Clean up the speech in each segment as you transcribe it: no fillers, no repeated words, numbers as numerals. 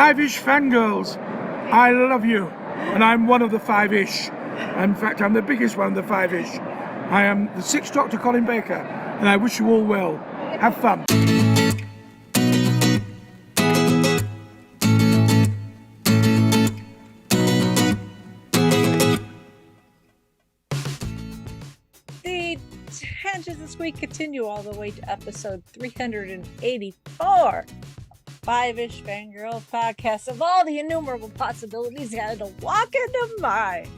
Five-ish fangirls, I love you, and I'm one of the five-ish. In fact, I'm the biggest one of the five-ish. I am the Sixth Doctor Colin Baker, and I wish you all well. Have fun. The tangents this week continue all the way to episode 384. Five-ish Fangirls podcast of all the innumerable possibilities you had to walk into mind.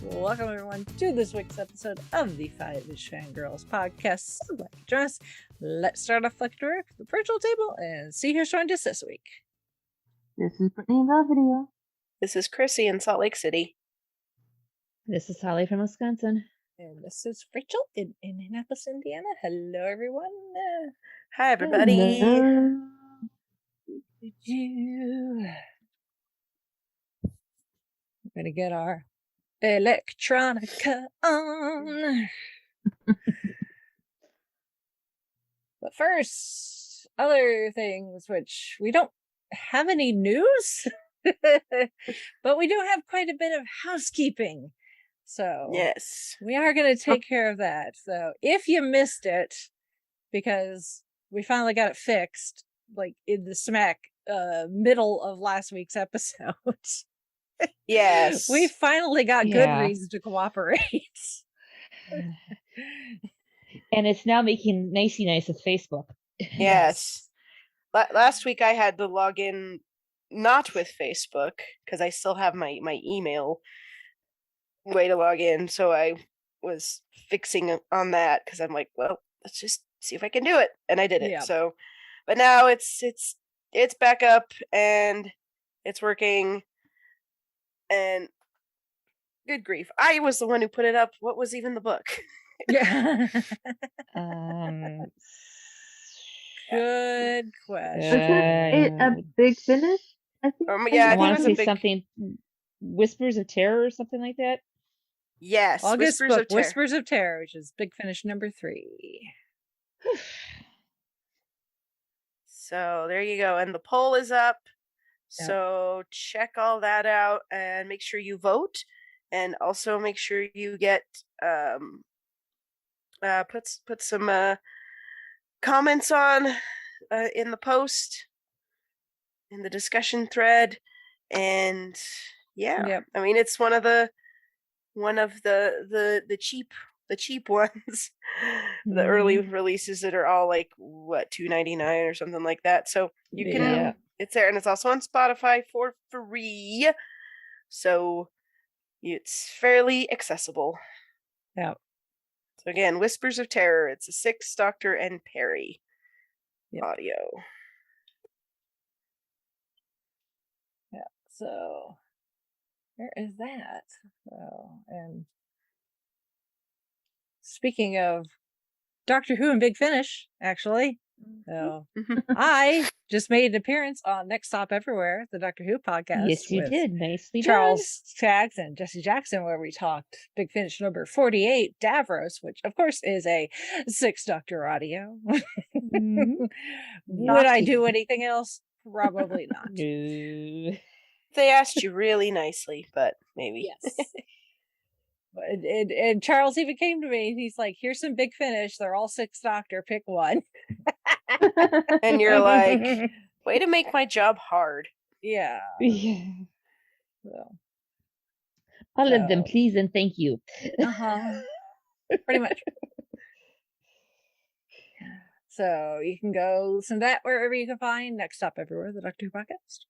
Welcome everyone to this week's episode of the Five-ish Fangirls podcast. So glad you joined us. Let's start off like the virtual table and see who's joined us this week. This is Brittany in Belvedere. This is Chrissy in Salt Lake City. This is Holly from Wisconsin. And this is Rachel in Indianapolis, Indiana. Hello everyone. Hi everybody. Hello. We're gonna get our electronica on. But first, other things which we don't have any news, but we do have quite a bit of housekeeping. So Yes. we are going to take care of that. So if you missed it, because we finally got it fixed, like in the smack middle of last week's episode. Yes. We finally got good reason to cooperate. And it's now making nicey nice with Facebook. Yes. Last week I had to log in not with Facebook because I still have my email way to log in. So I was fixing on that because I'm like, well, let's just see if I can do it. And I did it. Yeah. So, but now it's back up and it's working. And good grief, I was the one who put it up. What was even the book? Yeah. Good Good question. It a big finish? I think. Yeah, I think want it to was say a big- something. Whispers of Terror or something like that. Yes, August Whispers book, of Terror. Whispers of Terror, which is Big Finish number 3. So there you go. And the poll is up. Yep. So check all that out and make sure you vote. And also make sure you get put some comments on in the post, in the discussion thread. And yeah. Yep. I mean it's one of the cheap ones. The early releases that are all like what $2.99 or something like that. So you can it's there, and it's also on Spotify for free. So it's fairly accessible. Yeah. So again, Whispers of Terror. It's a Sixth Doctor and Perry audio. Yeah. So where is that? So, and speaking of Doctor Who and Big Finish, actually, so I just made an appearance on Next Stop Everywhere, the Doctor Who podcast. Yes, you with did. Nicely Charles Chaggs and Jesse Jackson, where we talked Big Finish number 48, Davros, which of course is a Sixth Doctor audio. done. Would I do anything else? Probably not. No. They asked you really nicely, but maybe. Yes. And Charles even came to me and he's like, here's some Big Finish. They're all Sixth Doctor. Pick one. And you're like, way to make my job hard. Yeah. Yeah. So, All of them, please and thank you. pretty much. So you can go listen to that wherever you can find Next Stop Everywhere, the Doctor Who podcast.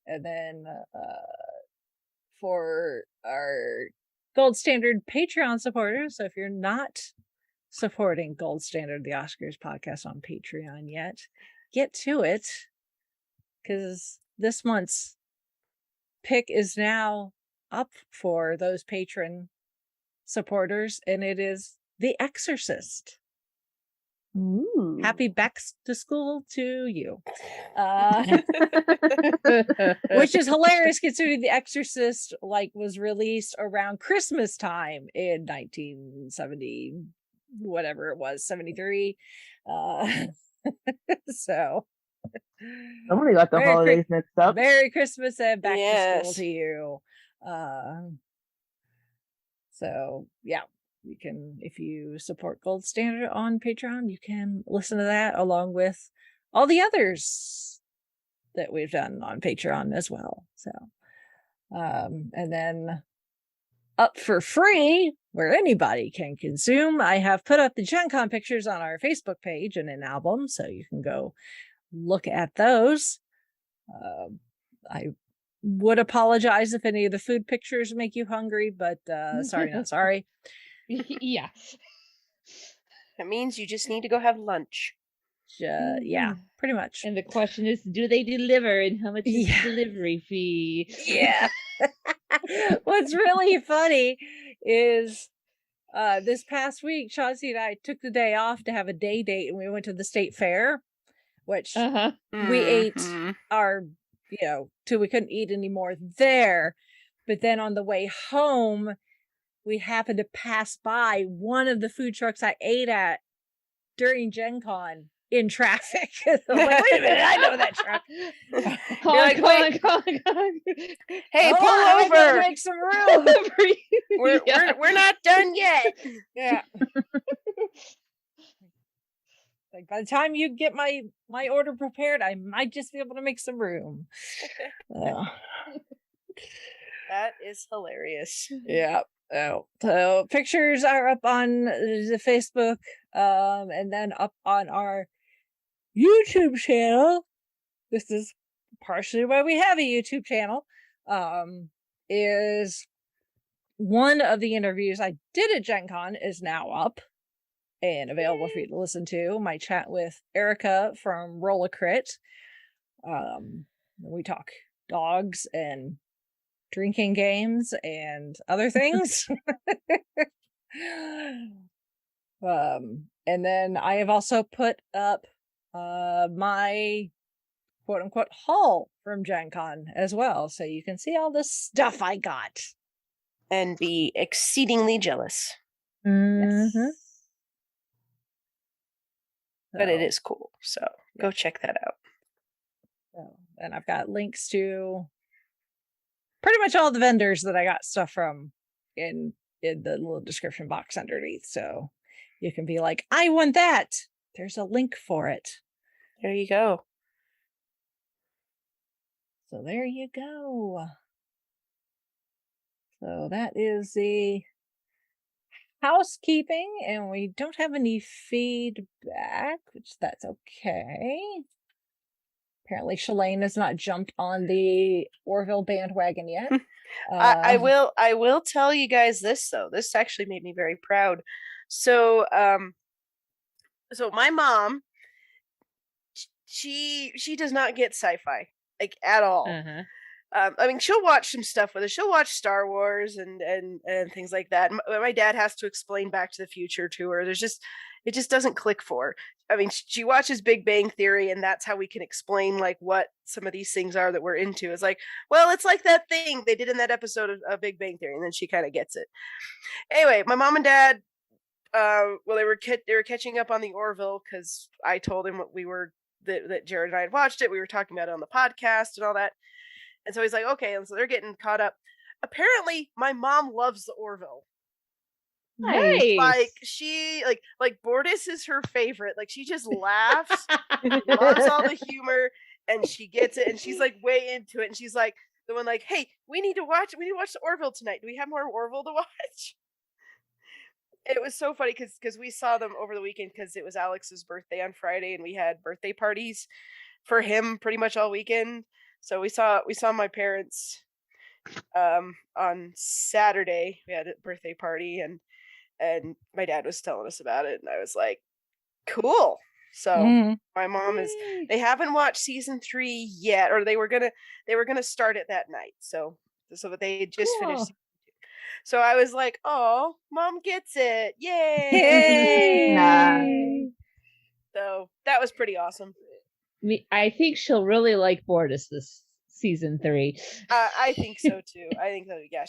And then for our Gold Standard Patreon supporters, so if you're not supporting Gold Standard, the Oscars podcast on Patreon yet, get to it, because this month's pick is now up for those patron supporters, and it is The Exorcist. Ooh. Happy back to school to you. Which is hilarious considering The Exorcist was released around Christmas time in 1970, whatever it was, 73. So Somebody got the Merry holidays mixed up. Merry Christmas and back to school Yes. to you. So yeah, you can, if you support Gold Standard on Patreon, you can listen to that along with all the others that we've done on Patreon as well. So, and then up for free, where anybody can consume, I have put up the Gen Con pictures on our Facebook page and an album, so you can go look at those. I would apologize if any of the food pictures make you hungry, but sorry, not sorry. Yeah. That means you just need to go have lunch. Yeah, pretty much. And the question is, do they deliver, and how much is Yeah. the delivery fee? Yeah. What's really funny is this past week, Chauncey and I took the day off to have a day date, and we went to the state fair, which Uh-huh. we ate Mhm. our, till we couldn't eat anymore there. But then on the way home, we happened to pass by one of the food trucks I ate at during Gen Con in traffic. I'm like, wait a minute, I know that truck. Come like, on, "Wait." come on. Hey, Hold pull on, I gotta over. make some room. We're not done yet. Yeah. Like, by the time you get my order prepared, I might just be able to make some room. That is hilarious. Yeah. Oh, so pictures are up on the Facebook, and then up on our YouTube channel. This is partially why we have a YouTube channel. Is one of the interviews I did at Gen Con is now up and available for you to listen to. My chat with Erica from Rolla Crit. We talk dogs and drinking games and other things. And then I have also put up my quote unquote haul from Gen Con as well, so you can see all the stuff I got and be exceedingly jealous. Mm-hmm. But it is cool, so go check that out. And I've got links to pretty much all the vendors that I got stuff from in the little description box underneath, so you can be like, I want that. There's a link for it. There you go. So there you go. So that is the housekeeping, and we don't have any feedback, which that's okay. Apparently Shalane has not jumped on the Orville bandwagon yet. I will tell you guys this though. This actually made me very proud. So so my mom, she does not get sci-fi like at all. Uh-huh. I mean, she'll watch some stuff with us. She'll watch Star Wars and things like that. My dad has to explain Back to the Future to her. It just doesn't click for her. I mean, she watches Big Bang Theory, and that's how we can explain like what some of these things are that we're into. It's like, well, it's like that thing they did in that episode of Big Bang Theory, and then she kind of gets it. Anyway, my mom and dad, well, they were catching up on the Orville because I told him what that Jared and I had watched it. We were talking about it on the podcast and all that. And so he's like, okay, and so they're getting caught up. Apparently, my mom loves the Orville. Nice. Like she like Bortus is her favorite. Like she just laughs, loves all the humor, and she gets it, and she's like way into it. And she's like the one like, hey, we need to watch the Orville tonight. Do we have more Orville to watch? It was so funny because we saw them over the weekend because it was Alex's birthday on Friday, and we had birthday parties for him pretty much all weekend. So we saw my parents on Saturday. We had a birthday party, and my dad was telling us about it, and I was like, cool. So my mom they haven't watched season 3 yet, or they were gonna start it that night. So that they had just finished season 2. So I was like, oh, mom gets it. Yay! Yay! So that was pretty awesome. I think she'll really like Bortus this season 3. I think so too. I think so. Yeah,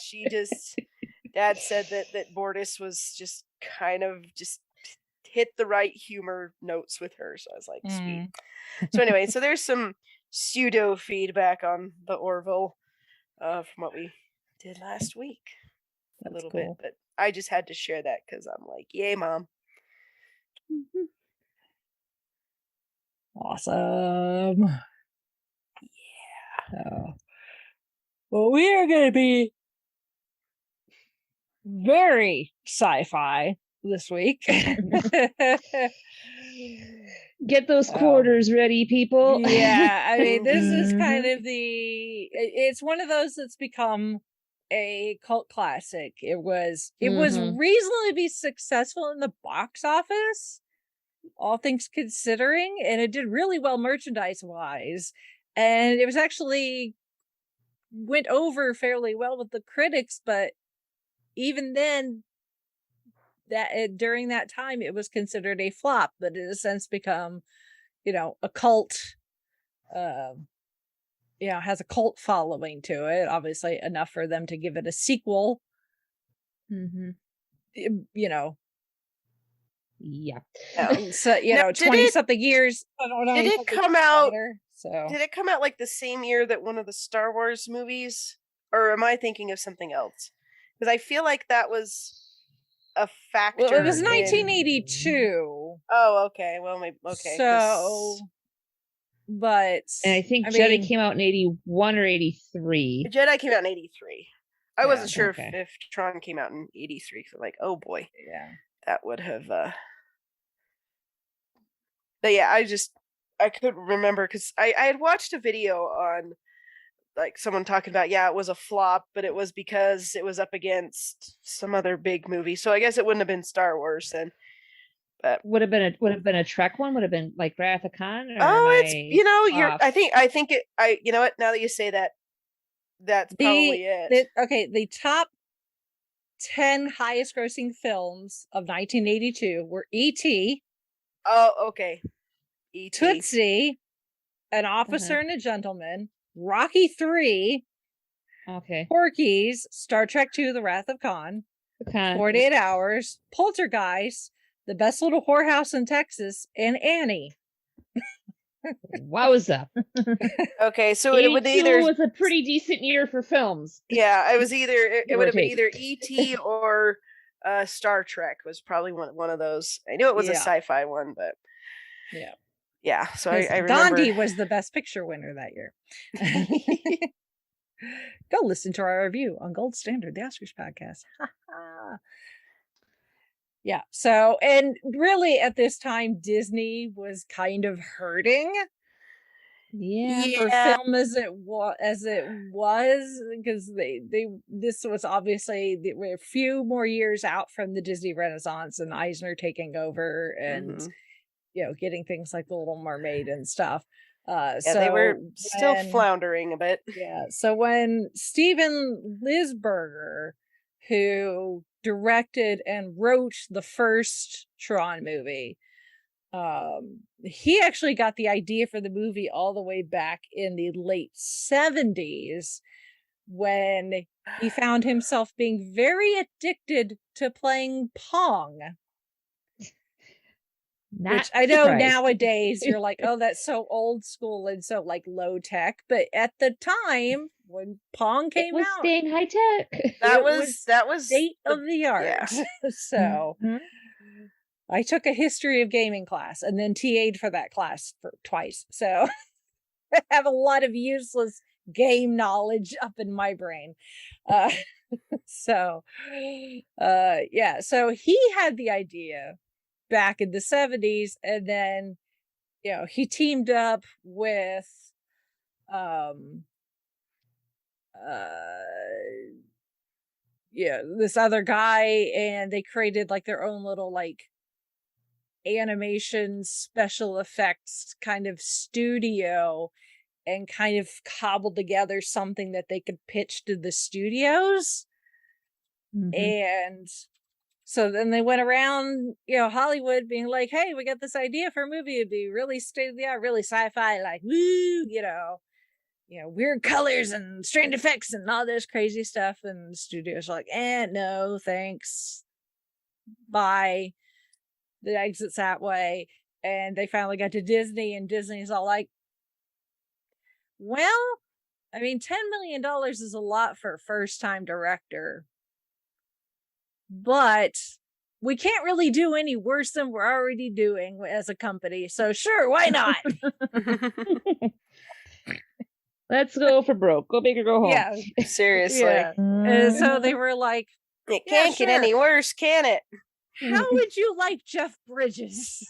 Dad said that Bortus was just kind of just hit the right humor notes with her. So I was like, sweet. Mm. So anyway, so there's some pseudo feedback on the Orville from what we did last week. That's a little cool. bit, but I just had to share that because I'm like, yay, Mom. Awesome. Yeah. So, well, we are going to be very sci-fi this week. Get those quarters ready, people. Yeah, I mean, this is kind Mhm. of it's one of those that's become a cult classic. It was Mhm. reasonably successful in the box office, all things considering, and it did really well merchandise wise. And it was actually went over fairly well with the critics, but even then, that during that time it was considered a flop, but it has since become, a cult. Has a cult following to it. Obviously, enough for them to give it a sequel. Mhm. You know, Yeah. so Now, 20 something years. I don't know. did it come out? Did it come out like the same year that one of the Star Wars movies, or am I thinking of something else? Because I feel like that was a factor. Well, it was in- 1982. Oh, okay. Well, maybe okay. 'Cause So, but And I think I Jedi mean, came out in 81 or 83. Jedi came out in '83. I Yeah, wasn't sure okay. if Tron came out in '83. So like, oh boy, yeah. that would have. But yeah, I couldn't remember because I had watched a video on like someone talking about it was a flop, but it was because it was up against some other big movie. So I guess it wouldn't have been Star Wars then. But Would have been a Trek one. Would have been like Wrath of Khan. Or it's you're. off? I think it. You know what? Now that you say that, that's probably it. The top 10 highest grossing films of 1982 were E.T., Oh, okay. E.T. Tootsie, An Officer and a Gentleman, Rocky 3, Okay. Porky's, Star Trek II, The Wrath of Khan, 48 Hours, Poltergeist, The Best Little Whorehouse in Texas, and Annie. Wowza. Okay, so it would 82 either was a pretty decent year for films. Yeah, it was either it Give would or have been take. either E.T. or Star Trek was probably one of those. I knew it was a Yeah. sci-fi one, but Yeah. yeah. So I 'Cause remember Gandhi was the best picture winner that year. Go listen to our review on Gold Standard, the Oscars podcast. Yeah. So, and really at this time, Disney was kind of hurting for film as it was, because this was obviously they were a few more years out from the Disney Renaissance and Eisner taking over and getting things like The Little Mermaid and stuff. So they were still floundering a bit. Yeah. So when Steven Lisberger, who directed and wrote the first Tron movie, he actually got the idea for the movie all the way back in the late 70s when he found himself being very addicted to playing Pong. Which I know nowadays you're like, oh, that's so old school and so like low tech. But at the time when Pong came out, staying high tech. That was state of the art. Yeah. So I took a history of gaming class and then TA'd for that class for twice. So I have a lot of useless game knowledge up in my brain. So he had the idea back in the 70s, and then he teamed up with this other guy, and they created like their own little like animation special effects kind of studio and kind of cobbled together something that they could pitch to the studios. And so then they went around, Hollywood being like, hey, we got this idea for a movie. It'd be really state of the art, really sci-fi, like, woo, weird colors and strange effects and all this crazy stuff. And the studios are like, no, thanks. Bye. the exits that way. And they finally got to Disney, and Disney's all like, well, I mean, $10 million is a lot for a first-time director, but we can't really do any worse than we're already doing as a company. So sure, why not? Let's go for broke. Go big or go home. Yeah, Seriously. yeah. And so they were like, It Yeah, can't get sure. any worse, can it? how would you like Jeff Bridges?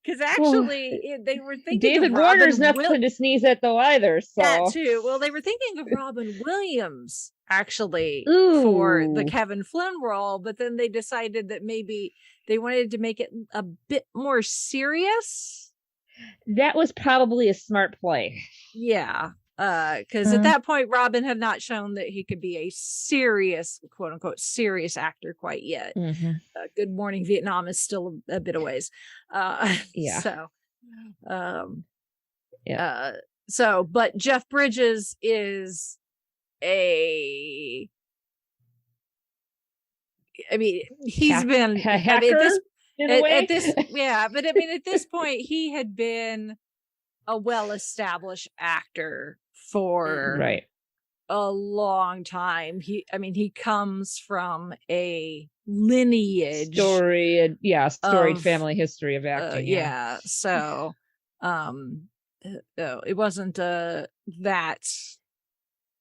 Because actually, they were thinking David of Warner's Robin nothing to sneeze at though either. So that too. Well, they were thinking of Robin Williams actually for the Ooh. Kevin Flynn role, but then they decided that maybe they wanted to make it a bit more serious. That was probably a smart play. Yeah. Because at that point, Robin had not shown that he could be a serious, quote unquote, serious actor quite yet. Mm-hmm. Good Morning Vietnam is still a bit of ways. Yeah. So, but Jeff Bridges is he's been a hacker in a way. at this point, he had been a well-established actor for right. a long time. He comes from a lineage Storied of, family history of acting. So it wasn't that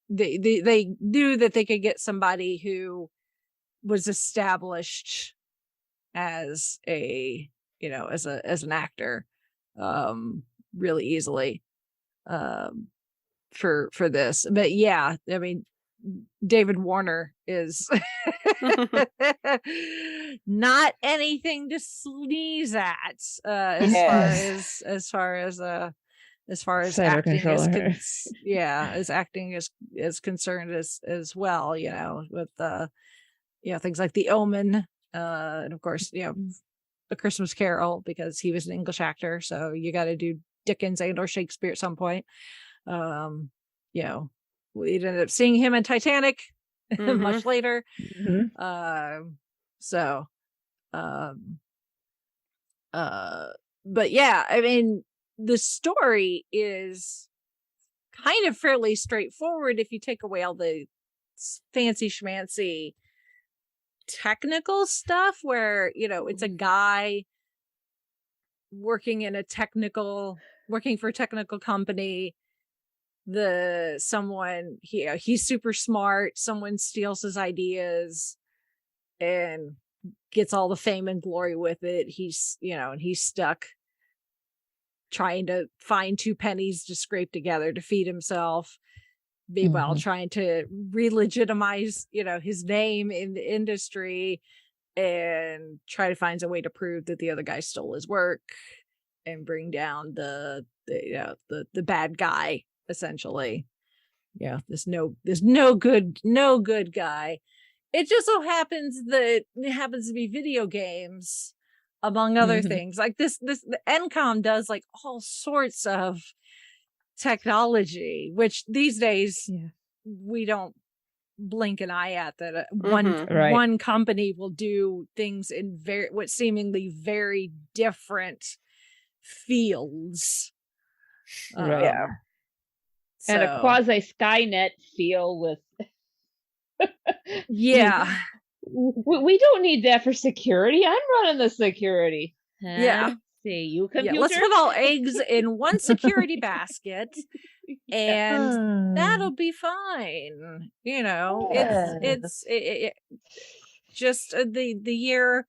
they knew that they could get somebody who was established as as an actor really easily for this. But yeah, I mean, David Warner is not anything to sneeze at as far as acting as acting is concerned as well, with things like The Omen, and of course, A Christmas Carol, because he was an English actor, so you got to do Dickens and or Shakespeare at some point. We ended up seeing him in Titanic much later. But yeah, I mean, the story is kind of fairly straightforward if you take away all the fancy schmancy technical stuff where it's a guy working for a technical company. He's super smart, someone steals his ideas and gets all the fame and glory with it. He's stuck trying to find 2 pennies to scrape together to feed himself, while trying to re-legitimize his name in the industry and try to find a way to prove that the other guy stole his work and bring down the bad guy, essentially. This no good guy. It just so happens that it happens to be video games, among other things. Like the NCOM does like all sorts of technology, which these days we don't blink an eye at. That one company will do things in what seemingly very different fields. And a quasi Skynet feel with we don't need that for security. I'm running the security. See you, computer. Let's put all eggs in one security basket and that'll be fine. It's just the year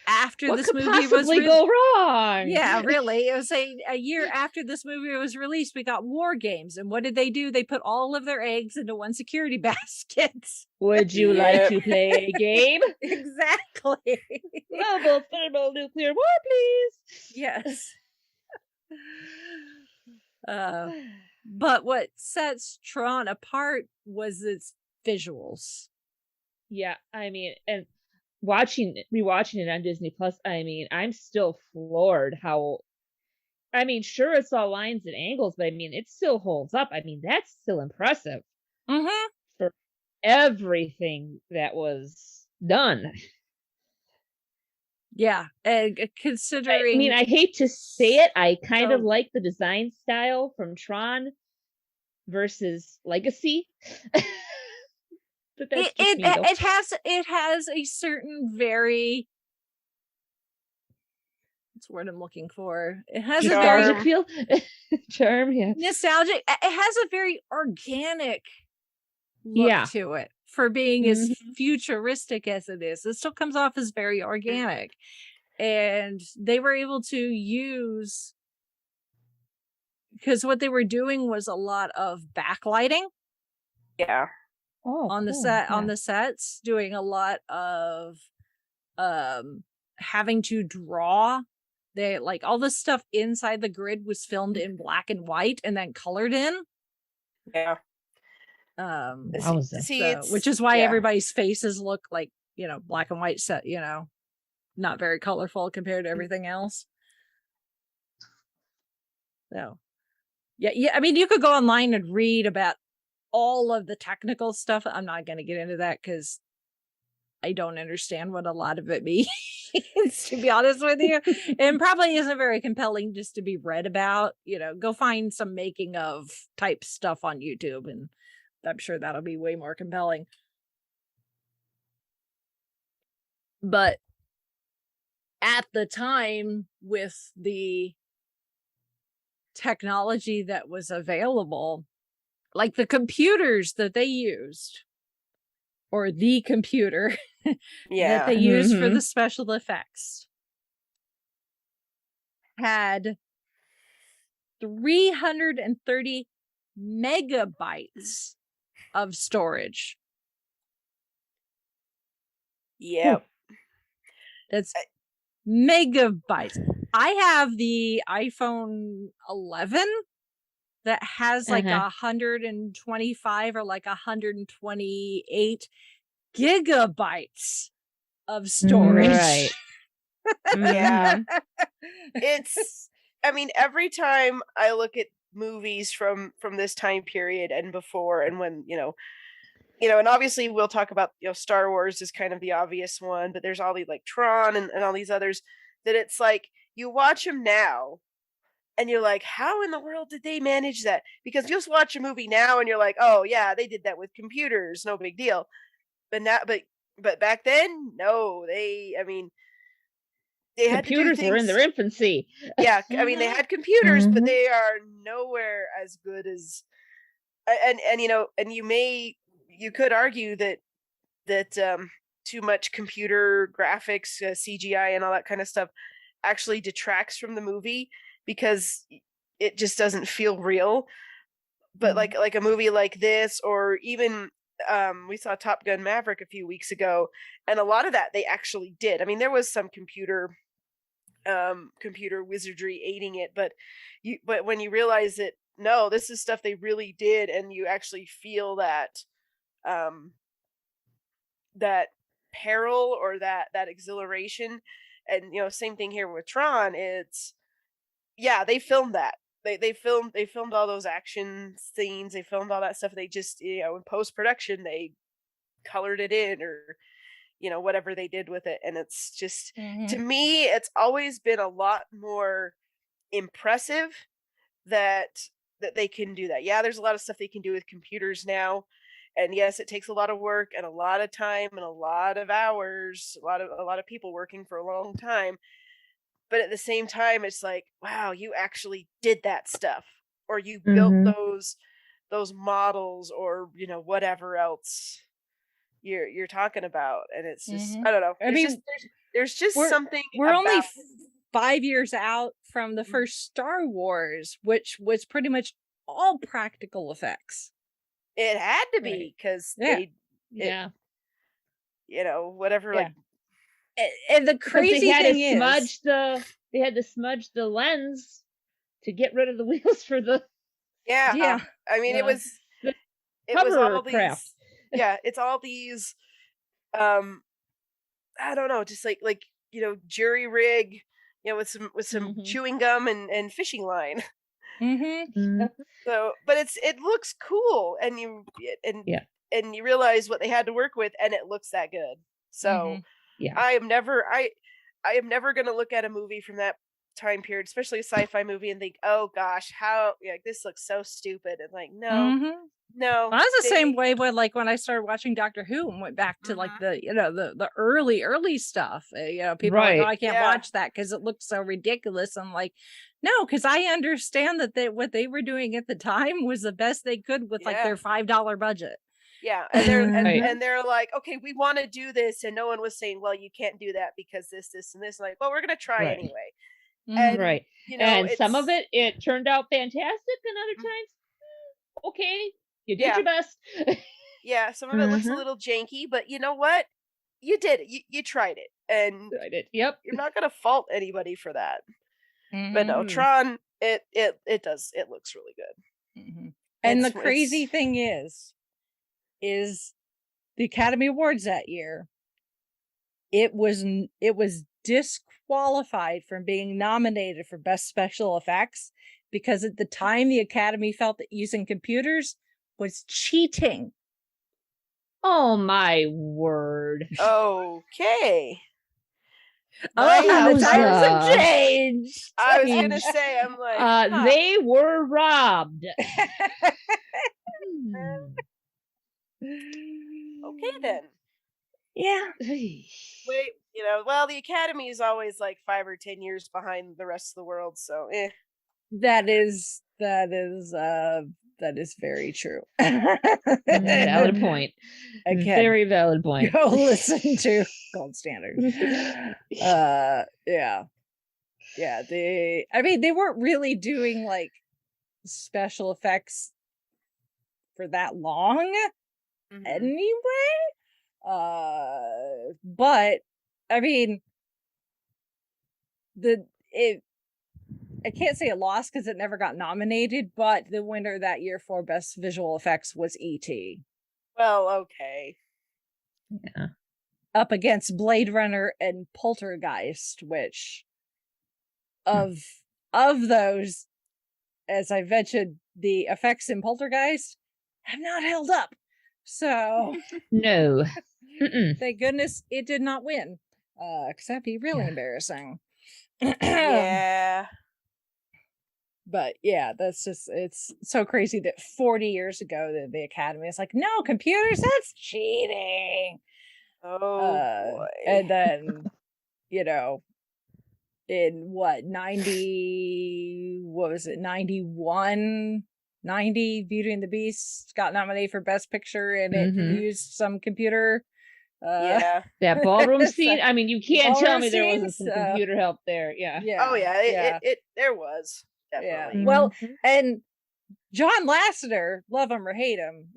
after this movie was go wrong. Yeah, really. It was a year after this movie was released, we got War Games. And what did they do? They put all of their eggs into one security basket. Would you like to play a game? Exactly. Global thermonuclear war, please. Yes. But what sets Tron apart was its visuals. Yeah, I mean, and rewatching it on Disney Plus, I mean, I'm still floored how, I mean, sure, it's all lines and angles, but I mean, it still holds up. I mean, that's still impressive for everything that was done. Yeah, and considering I mean, I hate to say it, I kind of So- like the design style from Tron versus Legacy. But that's just me, though. it has a certain very what's the word I'm looking for? It has a very Nostalgic feel. Charm, yeah. nostalgic. It has a very organic look Yeah. to it for being as Mhm. futuristic as it is. It still comes off as very organic, and they were able to use because what they were doing was a lot of backlighting Yeah. Oh, on the cool. set Yeah. on the sets, doing a lot of having to draw. They like all the stuff inside the grid was filmed in black and white and then colored in. Yeah. Wowza. See, So, it's which is why yeah. everybody's faces look like, black and white set, not very colorful compared to everything else. So, yeah. I mean, you could go online and read about all of the technical stuff. I'm not going to get into that because I don't understand what a lot of it means, to be honest with you. And probably isn't very compelling just to be read about. Go find some making of type stuff on YouTube, and I'm sure that'll be way more compelling. But at the time, with the technology that was available, like the computers that they used, or the computer that they used for the special effects, had 330 megabytes of storage. Yep. That's megabytes. I have the iPhone 11 that has like 125 or like 128 gigabytes of storage. Right. Yeah. I mean, every time I look at movies from this time period and before, and when and obviously we'll talk about Star Wars is kind of the obvious one, but there's all these like Tron and all these others that it's like you watch them now and you're like, how in the world did they manage that? Because you just watch a movie now and you're like, oh yeah, they did that with computers, no big deal. But now, but back then, no, they had to do Computers were in their things. infancy. Yeah, I mean, they had computers, but Mhm. they are nowhere as good as, and you could argue that too much computer graphics, CGI, and all that kind of stuff actually detracts from the movie because it just doesn't feel real. But like a movie like this, or even we saw Top Gun Maverick a few weeks ago, and a lot of that they actually did. I mean, there was some computer wizardry aiding it, but when you realize that no, this is stuff they really did, and you actually feel that that peril or that exhilaration. And same thing here with Tron. It's they filmed that. They filmed all those action scenes. They filmed all that stuff. They just in post production they colored it in, or whatever they did with it. And it's just, to me, it's always been a lot more impressive that they can do that. Yeah, there's a lot of stuff they can do with computers now, and yes, it takes a lot of work and a lot of time and a lot of hours, a lot of people working for a long time. But at the same time, it's like, wow, you actually did that stuff, or you built those models, or whatever else you're talking about. And it's just, I don't know. I mean, there's just something. We're about only 5 years out from the first Star Wars, which was pretty much all practical effects. It had to be because whatever. Yeah. And the crazy they had thing to smudge they had to smudge the lens to get rid of the wheels for the yeah. I mean, it was all craft. these. Yeah, it's all these. I don't know, just like jury rig, with some chewing gum and fishing line. So, but it looks cool, and you realize what they had to work with, and it looks that good. So Yeah. I am never going to look at a movie from that time period, especially a sci-fi movie, and think, oh gosh, how this looks so stupid. And like, no, no. I was the same they- way with like when I started watching Doctor Who and went back to like the the early stuff. People are like, oh, Right. I can't Yeah. watch that because it looks so ridiculous. I'm like, no, because I understand that what they were doing at the time was the best they could with like Yeah. their $5 budget. Yeah, and they're Right. and they're like, okay, we want to do this, and no one was saying, well, you can't do that because this, and this. Like, well, we're gonna try Right. anyway. Mhm. And Right. you know, And some of it's- it turned out fantastic, and other times, okay, you did Yeah. your best. yeah, some of it looks a little janky, but you know what? You did it. You tried it, and I did. Yep. you're not gonna fault anybody for that. But no, Mhm. Tron, it does. It looks really good. Mhm. And the It's- crazy it's- thing is the Academy Awards that year, it was disqualified from being nominated for Best Special Effects because at the time the Academy felt that using computers was cheating. Oh my word. Okay. Oh, how the Wowza. times have changed. I was gonna say, I'm like, huh. They were robbed. Hmm. Okay then. Yeah. Wait, well, the Academy is always like 5 or 10 years behind the rest of the world, so That is very true. Valid point. Again, Very valid point. go listen to Gold Standard. Yeah. They weren't really doing like special effects for that long mhm. anyway. But I mean, I can't say it lost because it never got nominated, but the winner that year for best visual effects was E.T. Well, okay. Yeah. up against Blade Runner and Poltergeist, which of those, as I mentioned, the effects in Poltergeist have not held up. So No. Mm-mm. thank goodness it did not win. Because that'd be really Yeah. embarrassing. Yeah. But yeah, it's so crazy that 40 years ago the Academy is like, no, computers, that's cheating. Oh boy. And then, in what, 90, Beauty and the Beast got nominated for Best Picture, and it Mhm. used some computer. Yeah. That ballroom So- scene. I mean, you can't tell ballroom me there wasn't scenes, some computer help there. Yeah. Yeah. Oh yeah. yeah. It there was Yeah. definitely. Well, Mhm. and John Lasseter, love him or hate him,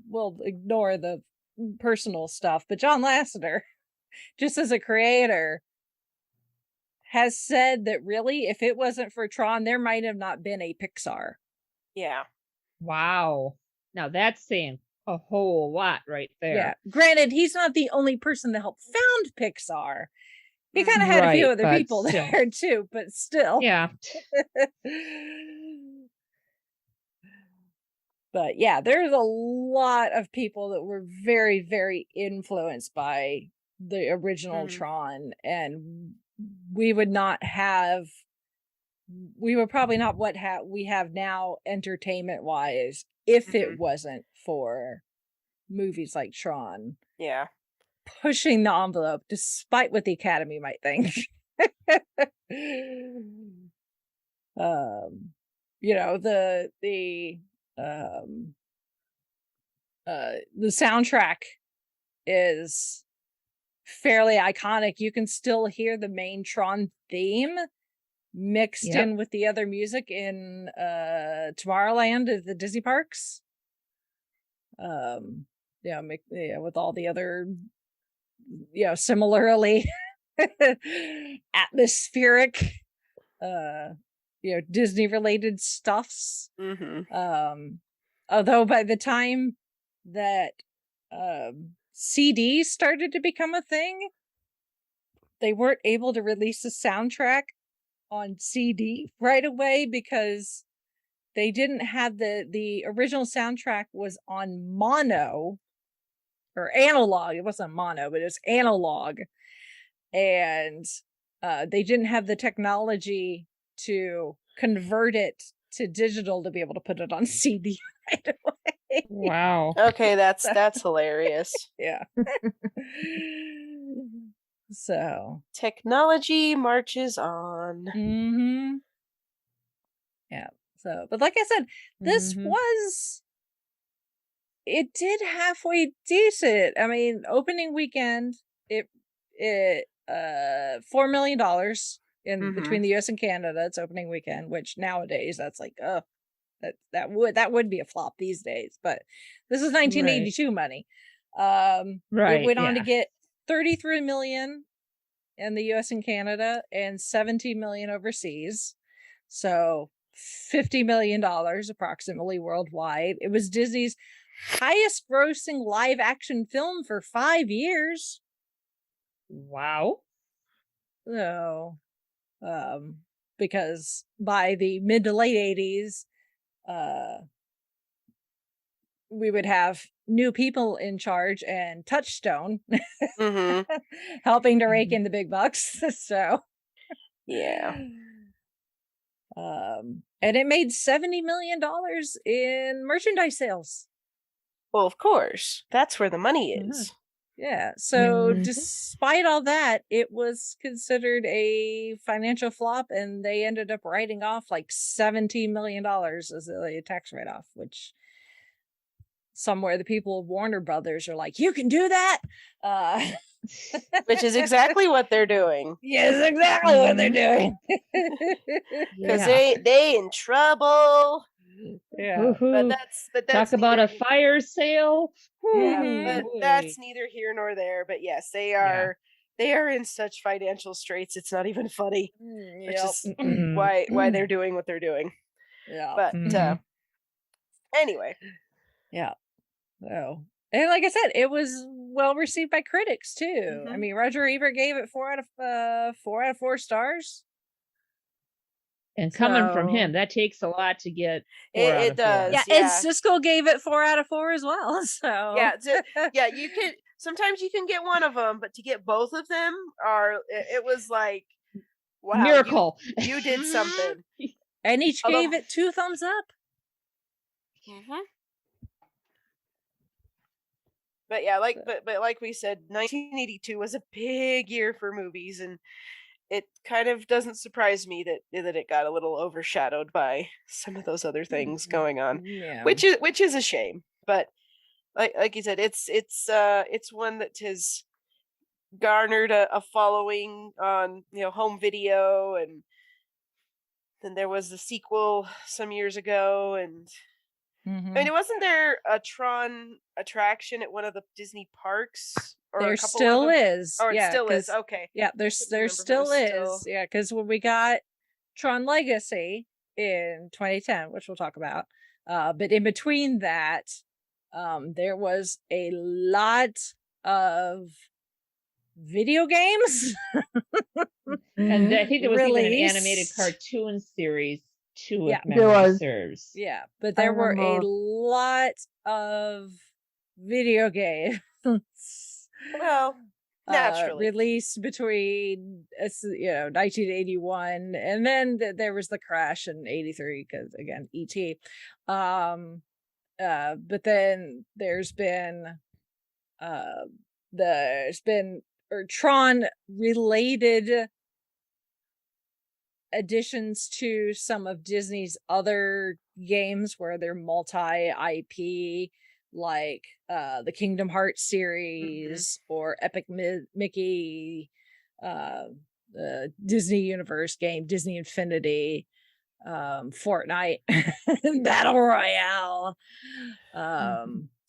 we'll ignore the personal stuff, but John Lasseter, just as a creator, has said that really, if it wasn't for Tron, there might have not been a Pixar. Yeah. Wow. Now that's saying a whole lot right there. Yeah. Granted, he's not the only person that helped found Pixar. He kind of had a few Right, other but people still. there too, but still. Yeah. But yeah, there's a lot of people that were very, very influenced by the original Mhm. Tron, and we would probably not what we have now entertainment wise if it Mhm. wasn't for movies like Tron Yeah. pushing the envelope despite what the Academy might think. The soundtrack is fairly iconic. You can still hear the main Tron theme mixed Yep. in with the other music in Tomorrowland at the Disney parks. With all the other similarly atmospheric Disney related stuffs. Mm-hmm. Although by the time that CDs started to become a thing, they weren't able to release the soundtrack on CD right away because they didn't have the original soundtrack was on mono, or analog. It wasn't mono, but it was analog. And they didn't have the technology to convert it to digital to be able to put it on CD right away. Wow. Okay, that's hilarious. Yeah. So Technology marches on. yeah. So, but like I said, this Mhm. was, it did halfway decent. I mean, opening weekend, it $4 million in between the US and Canada. It's opening weekend, which nowadays that's like, that would be a flop these days, but this is 1982 money. It Right. went on to Yeah. get 33 million in the US and Canada and 17 million overseas. So $50 million approximately worldwide. It was Disney's highest grossing live action film for 5 years. Wow. So, because by the mid to late 80s, we would have new people in charge and Touchstone helping to rake in the big bucks. So, Yeah. And it made $70 million in merchandise sales. Well, of course. That's where the money is. Yeah. So Mhm. despite all that, it was considered a financial flop, and they ended up writing off like $17 million as a tax write-off, which somewhere the people of Warner Brothers are like, you can do that. Which is exactly what they're doing. Yes, exactly what they're doing. Because Yeah. they in trouble. Yeah. Woohoo. But that's Talk about a neither- fire sale. Yeah, Mhm. but Boy. that's neither here nor there. But yes, they are in such financial straits. It's not even funny. Which Yep. is why they're doing what they're doing. Yeah. But Mhm. anyway, Yeah. So, and like I said, it was well received by critics too. I mean, Roger Ebert gave it 4 out of 4 stars. And coming from So- him, that takes a lot to get 4 out it of 4. does. Yeah, and Siskel gave it 4 out of 4 as well. So yeah, you can sometimes you can get one of them, but to get both of them it was like, wow, Miracle. You did something. and each Although- gave it 2 thumbs up. But yeah, but like we said, 1982 was a big year for movies, and it kind of doesn't surprise me that it got a little overshadowed by some of those other things going on, Yeah. which is a shame. But like you said, it's one that has garnered a following on home video, and then there was the sequel some years ago, and I mean, wasn't there a Tron attraction at one of the Disney parks? Or There a couple still of them? is. Oh, it yeah, still is. 'cause- Okay. Yeah, there remember if it still was is. still- Yeah, because when we got Tron Legacy in 2010, which we'll talk about, but in between that, there was a lot of video games. And I think there was even an animated Released. cartoon series too, Yeah. if memory was. serves. Yeah, but there were a remember. lot of video games. Well, naturally. Released between 1981, and then there was the crash in 83 because again ET. But then there's been Tron related additions to some of Disney's other games where they're multi IP, like the Kingdom Hearts series or Epic Mickey, the Disney Universe game, Disney Infinity, Fortnite, Battle Royale.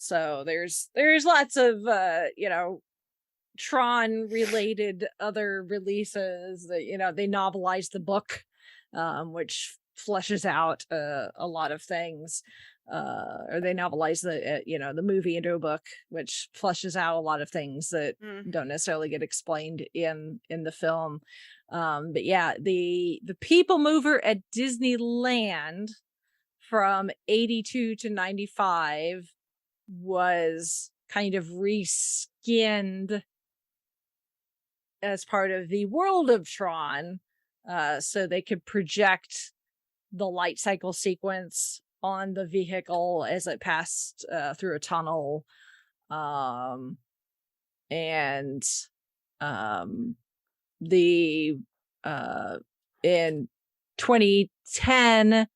So there's lots of Tron related other releases that they novelized the book, which fleshes out a lot of things, or they novelize the movie into a book, which fleshes out a lot of things that don't necessarily get explained in the film. But yeah, the people mover at Disneyland from 82 to 95 was kind of reskinned as part of the world of Tron, so they could project the light cycle sequence on the vehicle as it passed through a tunnel. And the in 2010,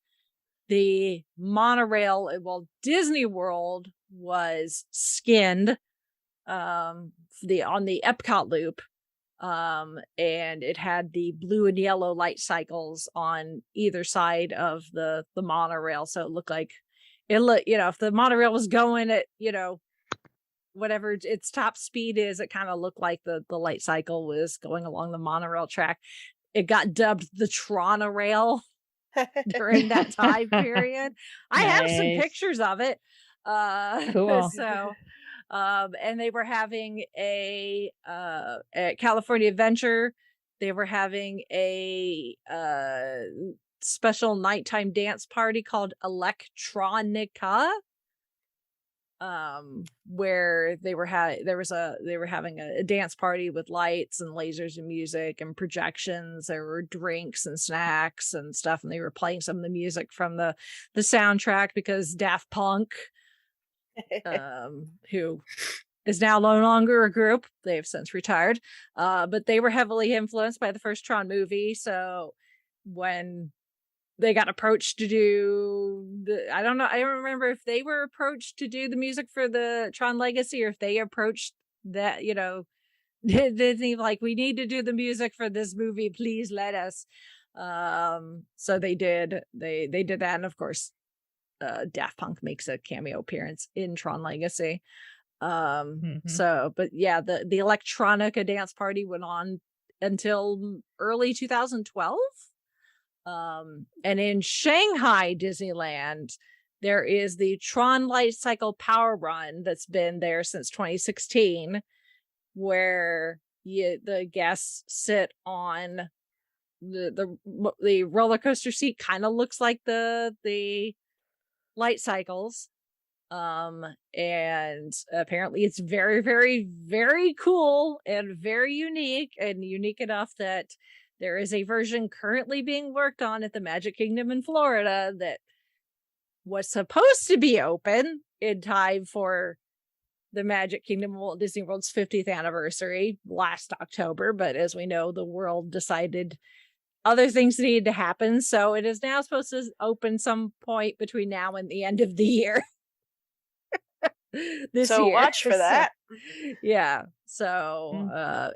the monorail, well, Disney World was skinned on the Epcot loop, and it had the blue and yellow light cycles on either side of the monorail, so it looked like if the monorail was going at whatever its top speed is, it kind of looked like the light cycle was going along the monorail track. It got dubbed the Tron-a-rail during that time period. I have some Nice. pictures of it. Cool. So and they were having at California Adventure, they were having a special nighttime dance party called Electronica, where they were having a dance party with lights and lasers and music and projections. There were drinks and snacks and stuff, and they were playing some of the music from the soundtrack, because Daft Punk, who is now no longer a group, they've since retired, but they were heavily influenced by the first Tron movie. So when they got approached to do I don't remember if they were approached to do the music for the Tron Legacy, or if they approached that, Disney, like, we need to do the music for this movie, please let us. So they did that, and of course Daft Punk makes a cameo appearance in Tron Legacy. So, but yeah, the Electronica dance party went on until early 2012. And in Shanghai Disneyland, there is the Tron Light Cycle Power Run that's been there since 2016, where the guests sit on the roller coaster seat. Kind of looks like the light cycles, and apparently it's very, very, very cool and very unique enough that there is a version currently being worked on at the Magic Kingdom in Florida that was supposed to be open in time for the Magic Kingdom Walt Disney World's 50th anniversary last October, but as we know, the world decided other things needed to happen, so it is now supposed to open some point between now and the end of the year. So year. watch for that. Yeah. So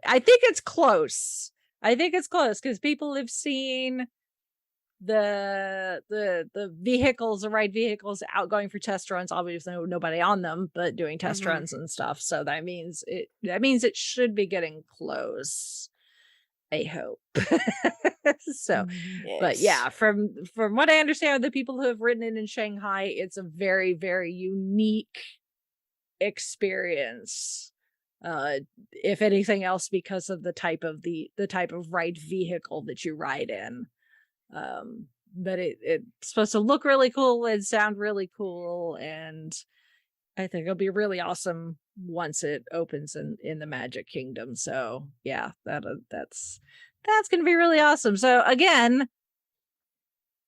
I think it's close. Because people have seen the vehicles, the ride vehicles out going for test runs. Obviously nobody on them, but doing test runs and stuff. So that means it should be getting close, I hope. So Yes. But yeah, from what I understand, the people who have ridden it in Shanghai, it's a very, very unique experience, if anything else, because of the type of ride vehicle that you ride in. But it's supposed to look really cool and sound really cool, and I think it'll be really awesome once it opens in the Magic Kingdom. So yeah, that's gonna be really awesome. So again,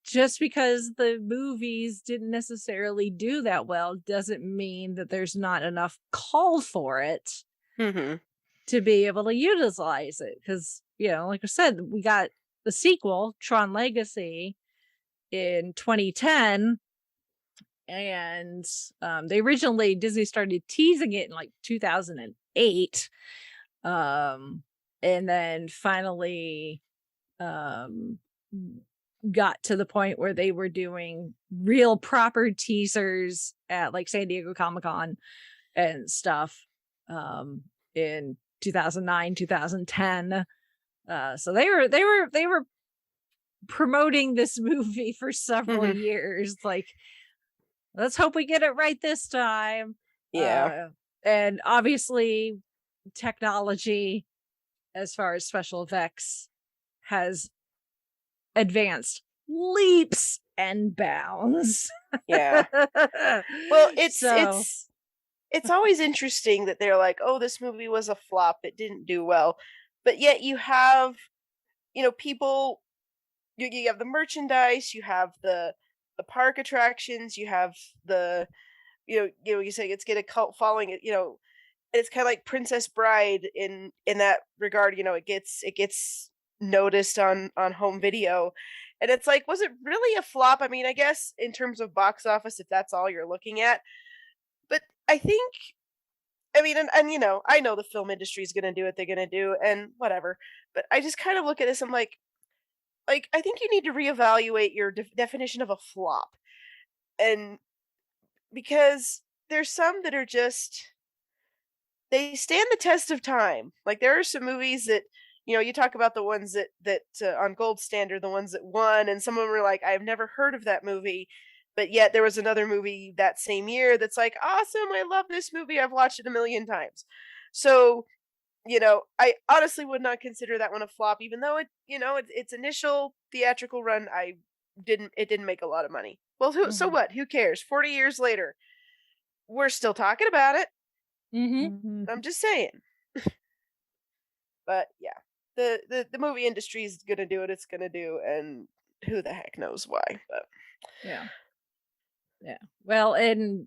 just because the movies didn't necessarily do that well doesn't mean that there's not enough call for it to be able to utilize it. Because, like I said, we got the sequel, Tron Legacy, in 2010. And Disney started teasing it in like 2008. And then finally got to the point where they were doing real proper teasers at like San Diego Comic-Con and stuff in 2009, 2010. So they were promoting this movie for several years. Like, let's hope we get it right this time. Yeah. And obviously technology, as far as special effects, has advanced leaps and bounds. Yeah. Well, it's it's always interesting that they're like, oh, this movie was a flop, it didn't do well, but yet you have, people. You have the merchandise, you have the park attractions, you have the you say it's get a cult following. It's kind of like Princess Bride in that regard. It gets noticed on home video, and it's like, was it really a flop? I mean, I guess in terms of box office, if that's all you're looking at, but I think. I mean, and I know the film industry is going to do what they're going to do, and whatever. But I just kind of look at this. I'm like, I think you need to reevaluate your definition of a flop, and because there's some that are just they stand the test of time. Like there are some movies that you talk about the ones that on Gold Standard, the ones that won, and some of them were like, I've never heard of that movie, but yet there was another movie that same year that's like, awesome, I love this movie, I've watched it a million times. So I honestly would not consider that one a flop, even though its initial theatrical run, it didn't make a lot of money. Well, so Mhm. what? Who cares? 40 years later, we're still talking about it. Mm-hmm. I'm just saying. But yeah, the movie industry is gonna do what it's gonna do, and who the heck knows why? But Yeah. Yeah. Well, and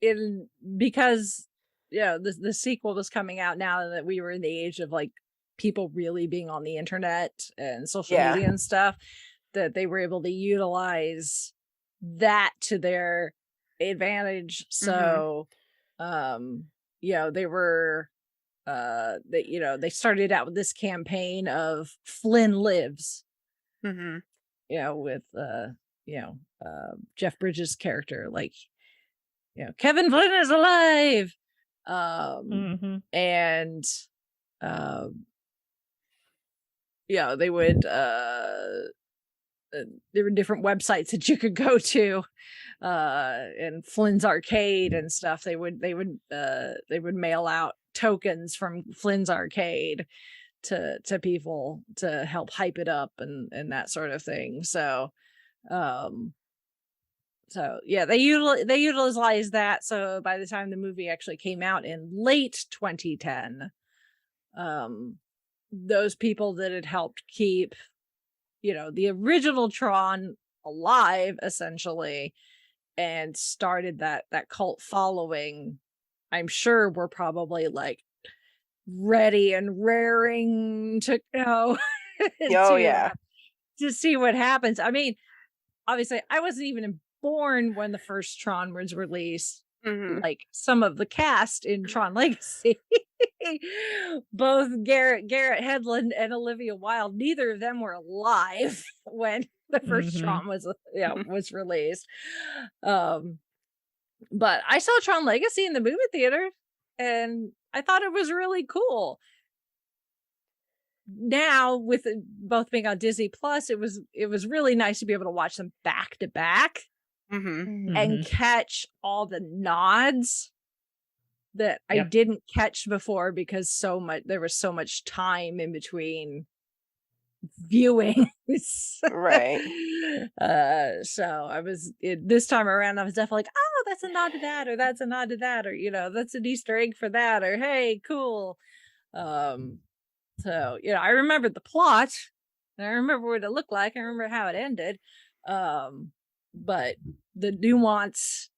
in because the sequel was coming out now that we were in the age of like people really being on the internet and social yeah, media and stuff, that they were able to utilize that to their advantage. So they were they started out with this campaign of Flynn Lives, hmm with Jeff Bridges' character, like Kevin Flynn is alive. And they would there were different websites that you could go to, and Flynn's Arcade and stuff. They would mail out tokens from Flynn's Arcade to people to help hype it up and that sort of thing. So they utilized that. So by the time the movie actually came out in late 2010, those people that had helped keep the original Tron alive, essentially, and started that cult following, I'm sure were probably like ready and raring to go oh yeah, to see what happens. I mean, obviously I wasn't even born when the first Tron was released. Like some of the cast in Tron Legacy, both Garrett Hedlund and Olivia Wilde, neither of them were alive when the first Tron was released. But I saw Tron Legacy in the movie theater, and I thought it was really cool. Now with both being on Disney Plus, it was really nice to be able to watch them back to back and catch all the nods that I didn't catch before, because there was so much time in between viewings. right. So I was this time around, I was definitely like, oh, that's a nod to that, or that's a nod to that, or that's an Easter egg for that, or hey, cool. So I remember the plot, I remember what it looked like, I remember how it ended, but the nuance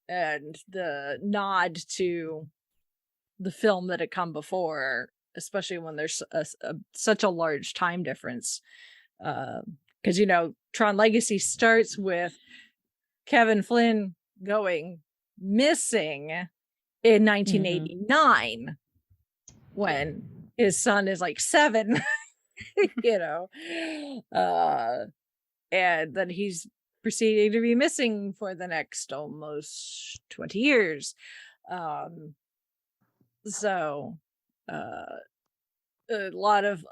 and the nod to the film that had come before, especially when there's such a large time difference, because Tron Legacy starts with Kevin Flynn going missing in 1989 when his son is like 7. And then he's proceeding to be missing for the next almost 20 years. So a lot of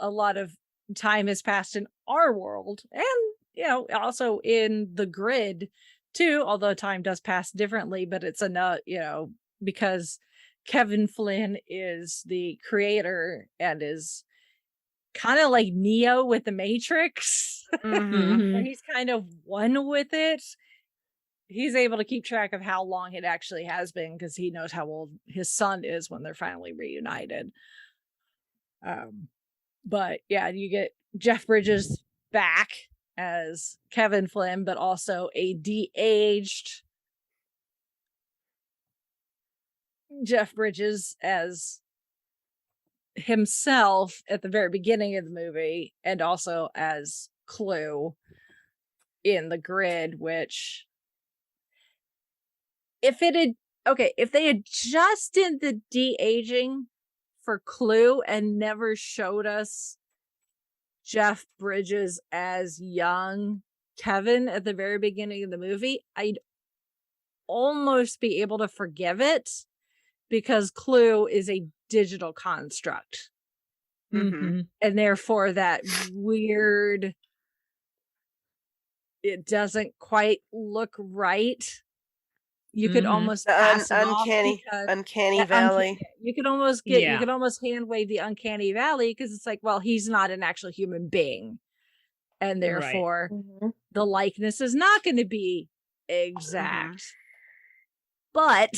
time has passed in our world, and also in the grid too, although time does pass differently, but it's enough, because Kevin Flynn is the creator and is kind of like Neo with the Matrix. Where he's kind of one with it. he's able to keep track of how long it actually has been because he knows how old his son is when they're finally reunited. But yeah, you get Jeff Bridges back as Kevin Flynn, but also a de-aged Jeff Bridges as himself at the very beginning of the movie, and also as Clue in the grid, which if they had just did the de-aging for Clue and never showed us Jeff Bridges as young Kevin at the very beginning of the movie, I'd almost be able to forgive it because Clue is a digital construct. Mm-hmm. And therefore that weird, it doesn't quite look right. You could almost pass it uncanny off valley. You could almost hand wave the uncanny valley because it's like, well, he's not an actual human being, and therefore the likeness is not going to be exact. But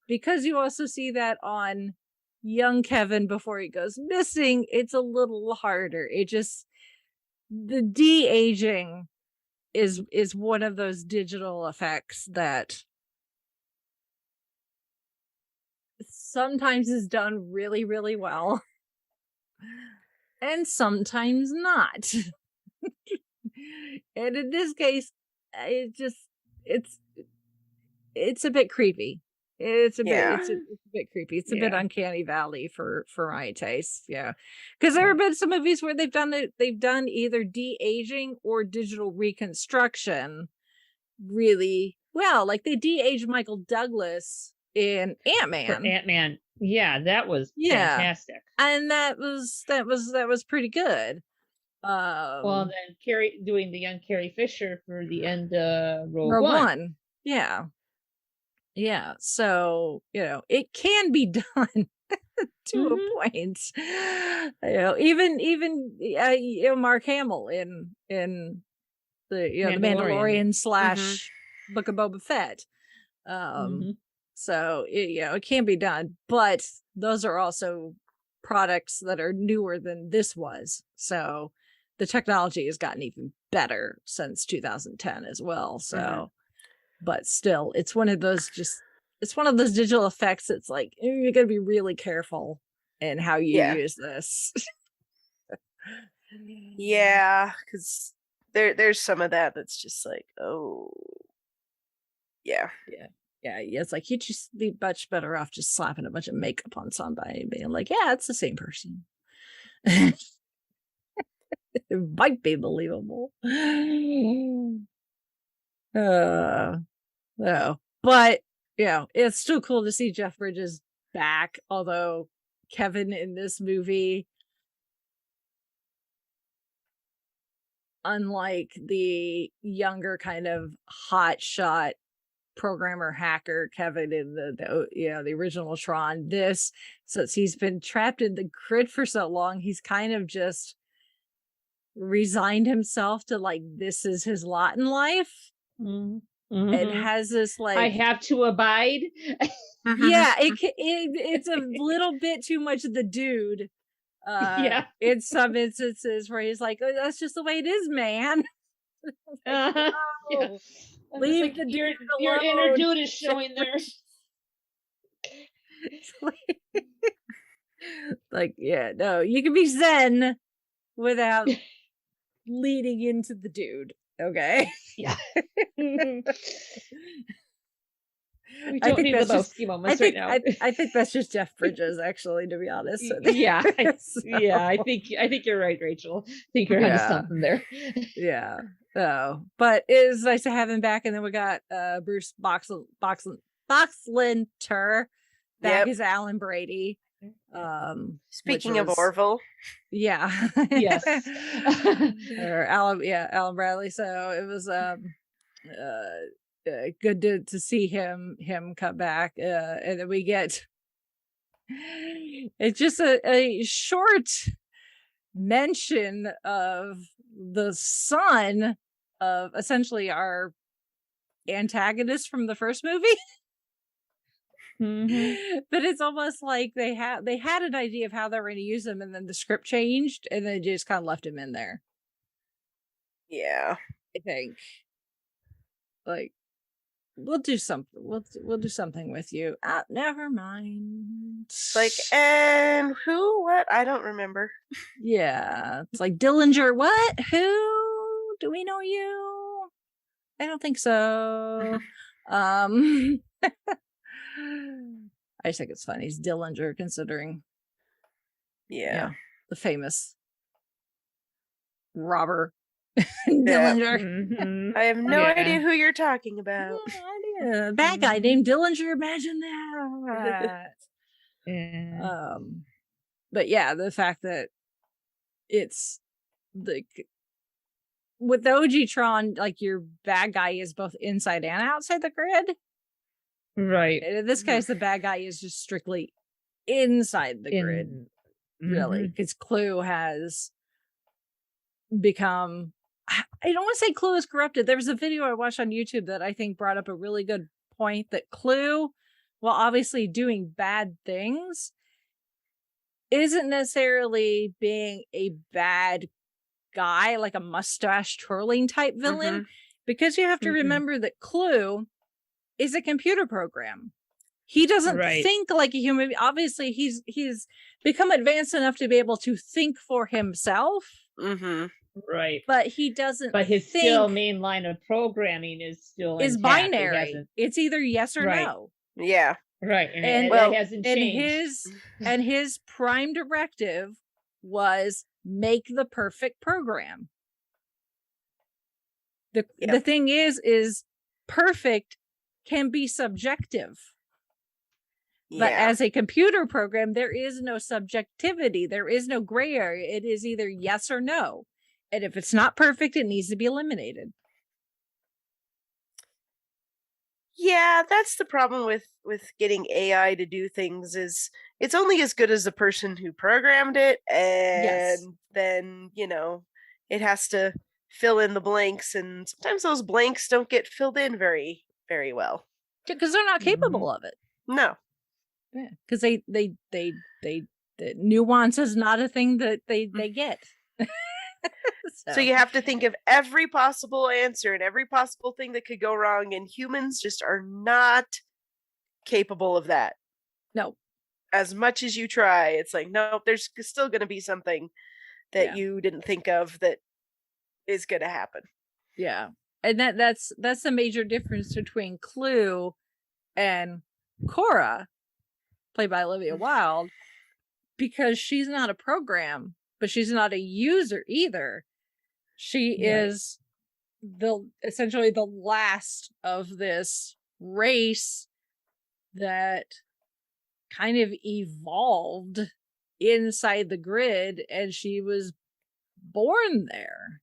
because you also see that on young Kevin before he goes missing, it's a little harder. The de-aging is one of those digital effects that sometimes is done really, really well and sometimes not. And in this case, it's a bit creepy. It's a bit creepy. It's a bit uncanny valley for my taste. Yeah. Because there have been some movies where they've done either de-aging or digital reconstruction really well. Like they de-aged Michael Douglas in Ant-Man. Ant-Man. Yeah, that was fantastic. And that was pretty good. Well, then doing the young Carrie Fisher for the end Rogue One. Yeah. Yeah, so it can be done to a point. Even Mark Hamill in the the Mandalorian / Book of Boba Fett. So it can be done, but those are also products that are newer than this was. So the technology has gotten even better since 2010 as well. So. But still, it's one of those digital effects. It's like you got to be really careful in how you use this. Yeah, because there's some of that's just like, oh, yeah. It's like you'd just be much better off just slapping a bunch of makeup on somebody and being like, yeah, it's the same person. It might be believable. No, but it's still cool to see Jeff Bridges back, although Kevin in this movie, unlike the younger kind of hotshot programmer hacker Kevin in the original Tron, since he's been trapped in the grid for so long, he's kind of just resigned himself to like this is his lot in life. It has this like I have to abide. It's a little bit too much of the dude. In some instances where he's like, oh, that's just the way it is, man. Leave the dude alone. Your inner dude is showing there. No, you can be zen without leading into the dude. Okay. Yeah. We don't need Lebowski moments right now. I think that's just Jeff Bridges, actually, to be honest. Yeah. I think you're right, Rachel. I think you're onto something there. Yeah. So, but it is nice to have him back. And then we got Bruce Boxleiter back as Alan Brady. Speaking of Orville. Yeah. Yes. Or Alan Bradley. So it was good to see him come back. And then we get it's just a short mention of the son of essentially our antagonist from the first movie. Mhm. But it's almost like they had an idea of how they were going to use him, and then the script changed, and then just kind of left him in there. Yeah. I think, like, we'll do something. We'll do something with you. Never mind. Like, and who? What? I don't remember. Yeah, it's like Dillinger. What? Who? Do we know you? I don't think so. I just think it's funny. He's Dillinger, considering Yeah. the famous robber Dillinger. Mhm. I have no Yeah. idea who you're talking about. No idea. Bad guy named Dillinger. Imagine that. Yeah. But yeah, the fact that it's with the OG Tron, like, your bad guy is both inside and outside the grid. Right. And this guy's the bad guy is just strictly inside the grid, really, Mhm. because Clue has become. I don't want to say Clue is corrupted. There was a video I watched on YouTube that I think brought up a really good point, that Clue, while obviously doing bad things, isn't necessarily being a bad guy, like a mustache twirling type villain, because you have to Mhm. remember that Clue is a computer program. He doesn't Right. think like a human. Obviously, he's become advanced enough to be able to think for himself, Right. but he doesn't. But his think still main line of programming is still is intact. It binary. hasn't- It's either yes or Right. no. Yeah. Right. And that hasn't and changed. his prime directive was make the perfect program. The thing is perfect can be subjective. But Yeah. as a computer program, there is no subjectivity. There is no gray area. It is either yes or no. And if it's not perfect, it needs to be eliminated. Yeah, that's the problem with getting AI to do things, is it's only as good as the person who programmed it, and Yes. then, it has to fill in the blanks, and sometimes those blanks don't get filled in very, very well. Because they're not capable of it. No. Yeah. Because the nuance is not a thing that they get. So you have to think of every possible answer and every possible thing that could go wrong, and humans just are not capable of that. No. As much as you try, it's like, nope, there's still going to be something that Yeah. you didn't think of that is going to happen. Yeah. And that's the major difference between Clue and Cora, played by Olivia Wilde, because she's not a program, but she's not a user either. She is essentially the last of this race that kind of evolved inside the grid, and she was born there.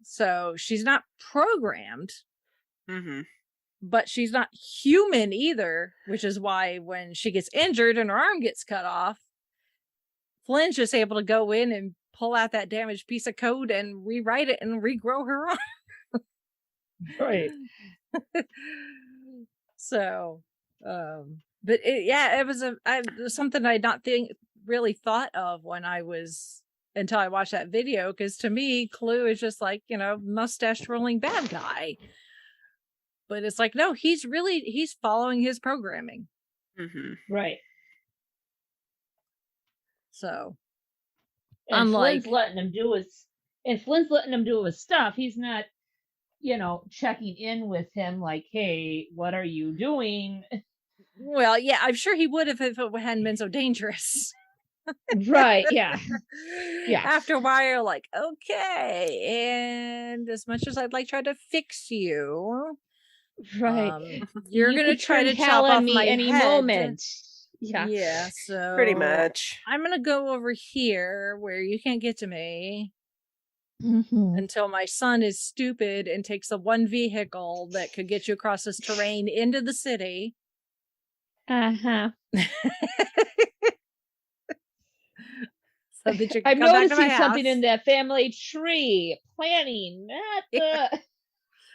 So she's not programmed, but she's not human either, which is why when she gets injured and her arm gets cut off, Flynn's just able to go in and pull out that damaged piece of code and rewrite it and regrow her arm. Right. So, but it was something I'd not really thought of until I watched that video, because to me, Clue is just like, mustache twirling bad guy. But it's like, no, he's following his programming. Right. So, And unlike Flynn's letting him do his stuff. He's not, checking in with him like, hey, what are you doing? well, yeah, I'm sure he would have if it hadn't been so dangerous. Right. Yeah. Yeah. After a while, you're like, okay, and as much as I'd like try to fix you, Right. you're You gonna could try to turn hell chop on off me my any head. moment. Yeah. Yeah, so Pretty much. I'm gonna go over here where you can't get to me until my son is stupid and takes the one vehicle that could get you across this terrain into the city. Uh-huh. So that you can I'm come back to noticing my something house. in that family tree. Planning, not the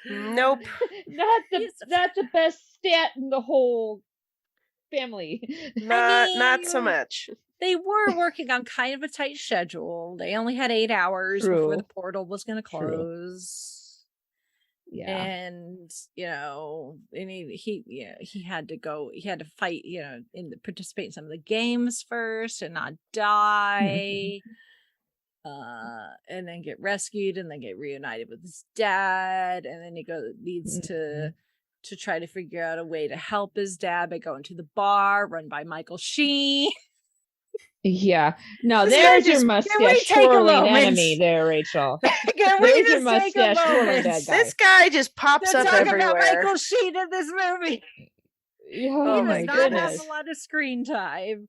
Nope. Not He's- the best stat in the whole family. Not so much. They were working on kind of a tight schedule. They only had 8 hours before the True. portal was going to True. close. Yeah. And and he had to go. He had to fight, participate in some of the games first and not die. And then get rescued and then get reunited with his dad, and then he needs to try to figure out a way to help his dad by going to the bar run by Michael Sheen. Yeah. No, This there's guy your just- can we mustache take a twirling moment? enemy there, Rachel. Can There's we your just take a mustache twirling moment bad guy. This guy just pops to up talk about everywhere. Michael Sheen in this movie? Oh He my does not have goodness. a lot of screen time,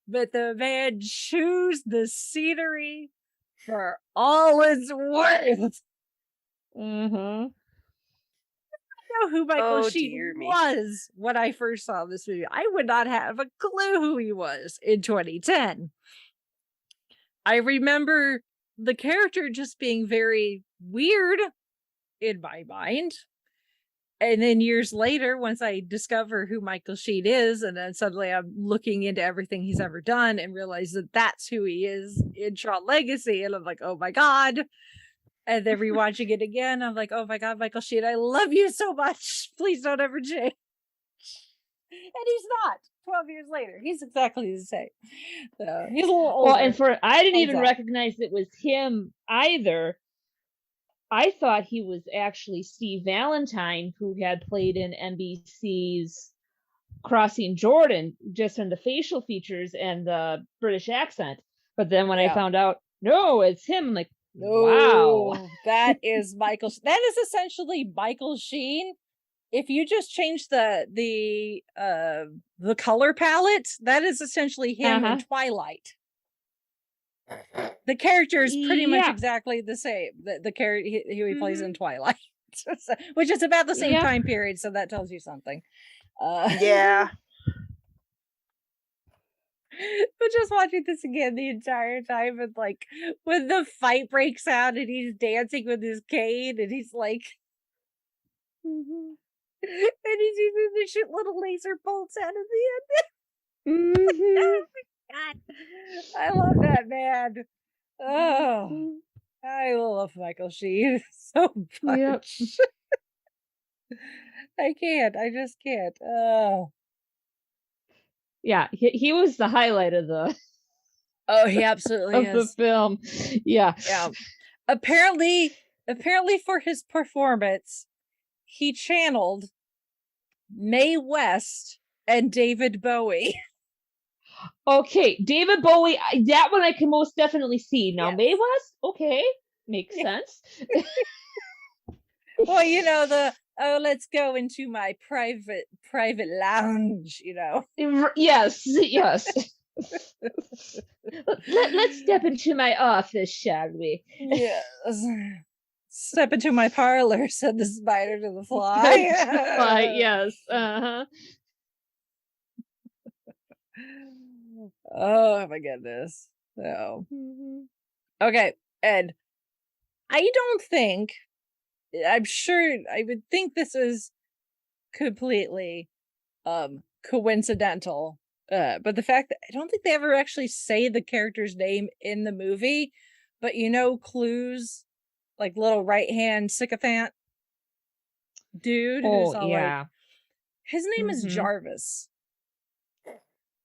but the man chews the scenery for all it's worth. Mm-hmm. Know who Michael Oh, Sheen dear me. was when I first saw this movie. I would not have a clue who he was in 2010. I remember the character just being very weird in my mind. And then years later, once I discover who Michael Sheen is, and then suddenly I'm looking into everything he's ever done and realize that that's who he is in Tron Legacy. And I'm like, oh my God. And then rewatching it again, I'm like, oh my God, Michael Sheen, I love you so much. Please don't ever change. And he's not. 12 years later, he's exactly the same. So he's a little older. Well, and I didn't even Thumbs up. recognize it was him either. I thought he was actually Steve Valentine, who had played in NBC's Crossing Jordan, just in the facial features and the British accent. But then when I found out, no, it's him, I'm like, wow. No, that is Michael. That is essentially Michael Sheen. If you just change the color palette, that is essentially him in Twilight. The character is pretty much exactly the same. The character who he plays in Twilight, which is about the same time period. So that tells you something. Yeah. But just watching this again the entire time, and like when the fight breaks out and he's dancing with his cane and he's like, and he's using the shit little laser bolts out of the end. Oh my God. I love that man. Oh, I love Michael Sheen so much. I can't. I just can't. Oh. Yeah, he was the highlight of the He absolutely of the film. Yeah. Apparently for his performance, he channeled Mae West and David Bowie. Okay, David Bowie, that one I can most definitely see. Now, Mae West, okay, makes sense. Well, let's go into my private lounge, Yes. Let's step into my office, shall we? Yes. Step into my parlor, said the spider to the fly. Yes. Oh my goodness. So okay, and I'm sure I would think this is completely coincidental. But the fact that I don't think they ever actually say the character's name in the movie, but Clues, like little right hand sycophant dude who's all like, his name is Jarvis.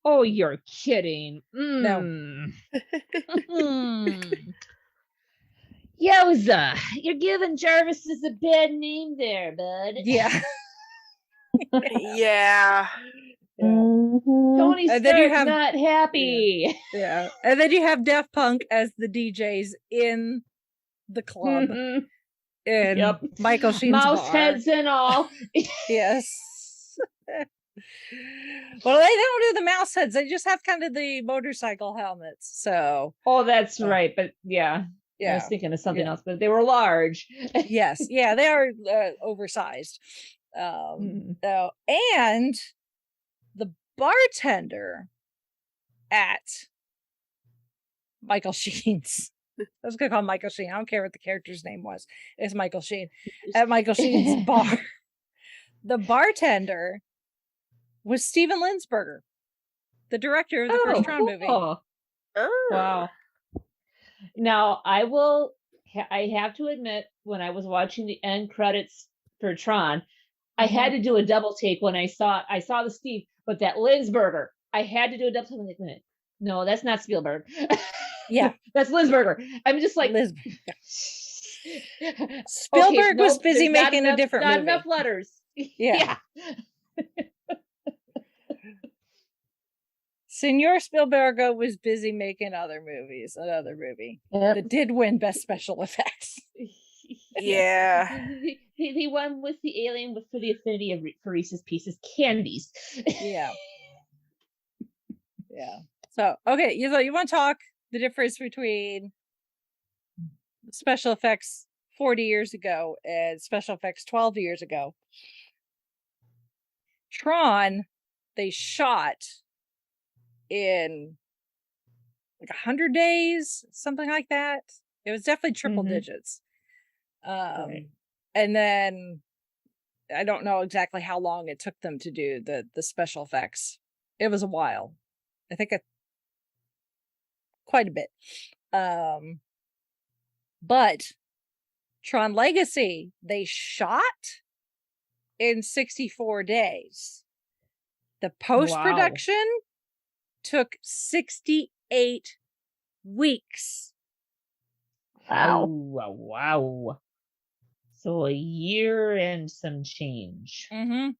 Oh, you're kidding. No. Yowza, you're giving Jarvis a bad name there, bud. Yeah. Yeah. Tony Stark's not happy. Yeah. And then you have Daft Punk as the DJs in the club. And Michael Sheen's mouse bar. heads and all. Yes. Well, they don't do the mouse heads. They just have kind of the motorcycle helmets. So. Oh, that's right. But yeah. I was thinking of something else, but they were large. Yes. Yeah, they are oversized. And the bartender at Michael Sheen's I was gonna call him Michael Sheen. I don't care what the character's name was. It's Michael Sheen. At Michael Sheen's bar, the bartender was Steven Linsberger, the director of the first Tron movie. cool. Oh. Wow. Now, I have to admit, when I was watching the end credits for Tron, I had to do a double take when I saw the Steve, but that Linsberger, I had to do a double take. I'm like, wait a minute. No, that's not Spielberg. Yeah. That's Linsberger. I'm just like, Spielberg was nope, busy there's not making a enough- different not movie. enough letters. Yeah. Senor Spielberg was busy making another movies, another movie that did win Best Special Effects. Yeah. He won with the alien for the affinity of for Reese's Pieces candies. Yeah. Yeah. So, okay, you want to talk the difference between special effects 40 years ago and special effects 12 years ago. Tron, they shot in like 100 days, something like that. It was definitely triple digits. Right. And then I don't know exactly how long it took them to do the special effects. It was a while. I think quite a bit. But Tron Legacy, they shot in 64 days. The post-production took 68 weeks. Wow. Wow. So a year and some change. Mm-hmm.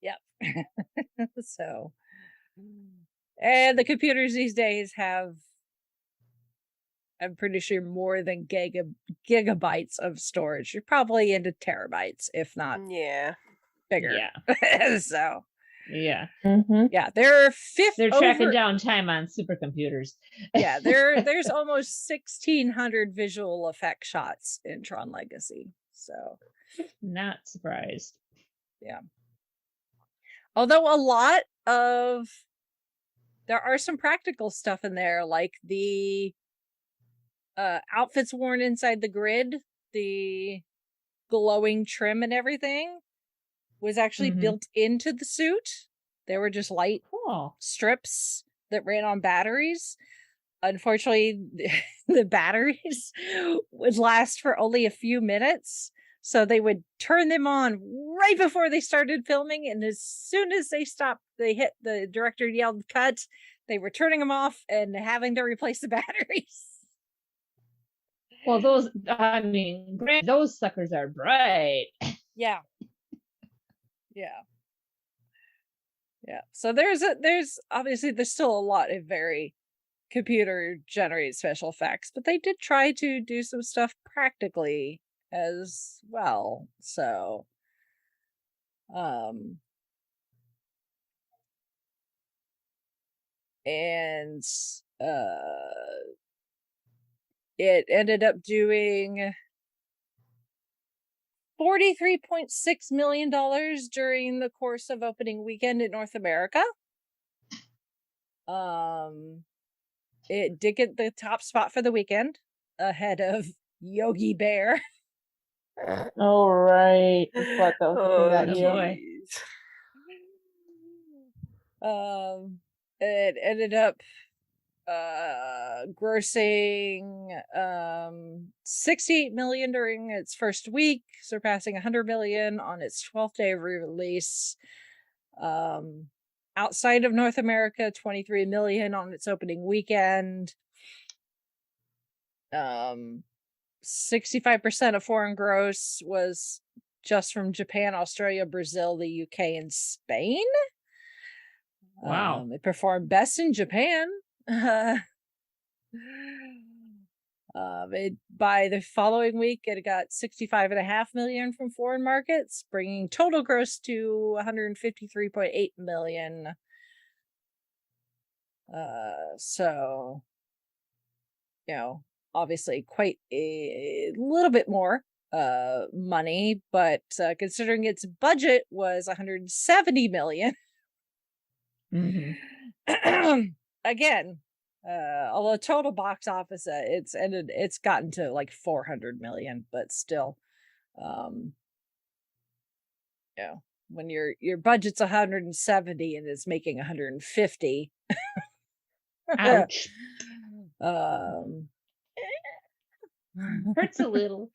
Yep. So, and the computers these days have, I'm pretty sure, more than gigabytes of storage. You're probably into terabytes, if not bigger. Yeah. So, yeah. Yeah, there are They're tracking down time on supercomputers. Yeah, there's almost 1,600 visual effect shots in Tron Legacy. So, not surprised. Yeah. Although there are some practical stuff in there, like the outfits worn inside the grid, the glowing trim and everything was actually built into the suit. They were just light strips that ran on batteries. Unfortunately, the batteries would last for only a few minutes. So they would turn them on right before they started filming. And as soon as they stopped, the director yelled cut. They were turning them off and having to replace the batteries. Well, those suckers are bright. Yeah. Yeah. Yeah. So there's obviously there's still a lot of very computer generated special effects, but they did try to do some stuff practically as well. So and it ended up doing $43.6 million during the course of opening weekend in North America. It did get the top spot for the weekend, ahead of Yogi Bear. Oh, right. I thought that was It ended up grossing $68 million during its first week, surpassing $100 million on its 12th day of release. Outside of North America, $23 million on its opening weekend. 65% of foreign gross was just from Japan, Australia, Brazil, the UK, and Spain. Wow. It performed best in Japan. By the following week, it got $65.5 million from foreign markets, bringing total gross to $153.8 million. So, obviously quite a little bit more money, but considering its budget was $170 million. Again, Although total box office, it's gotten to like 400 million, but still, um, you know, when your budget's 170 and it's making 150, Ouch. um, Hurts a little.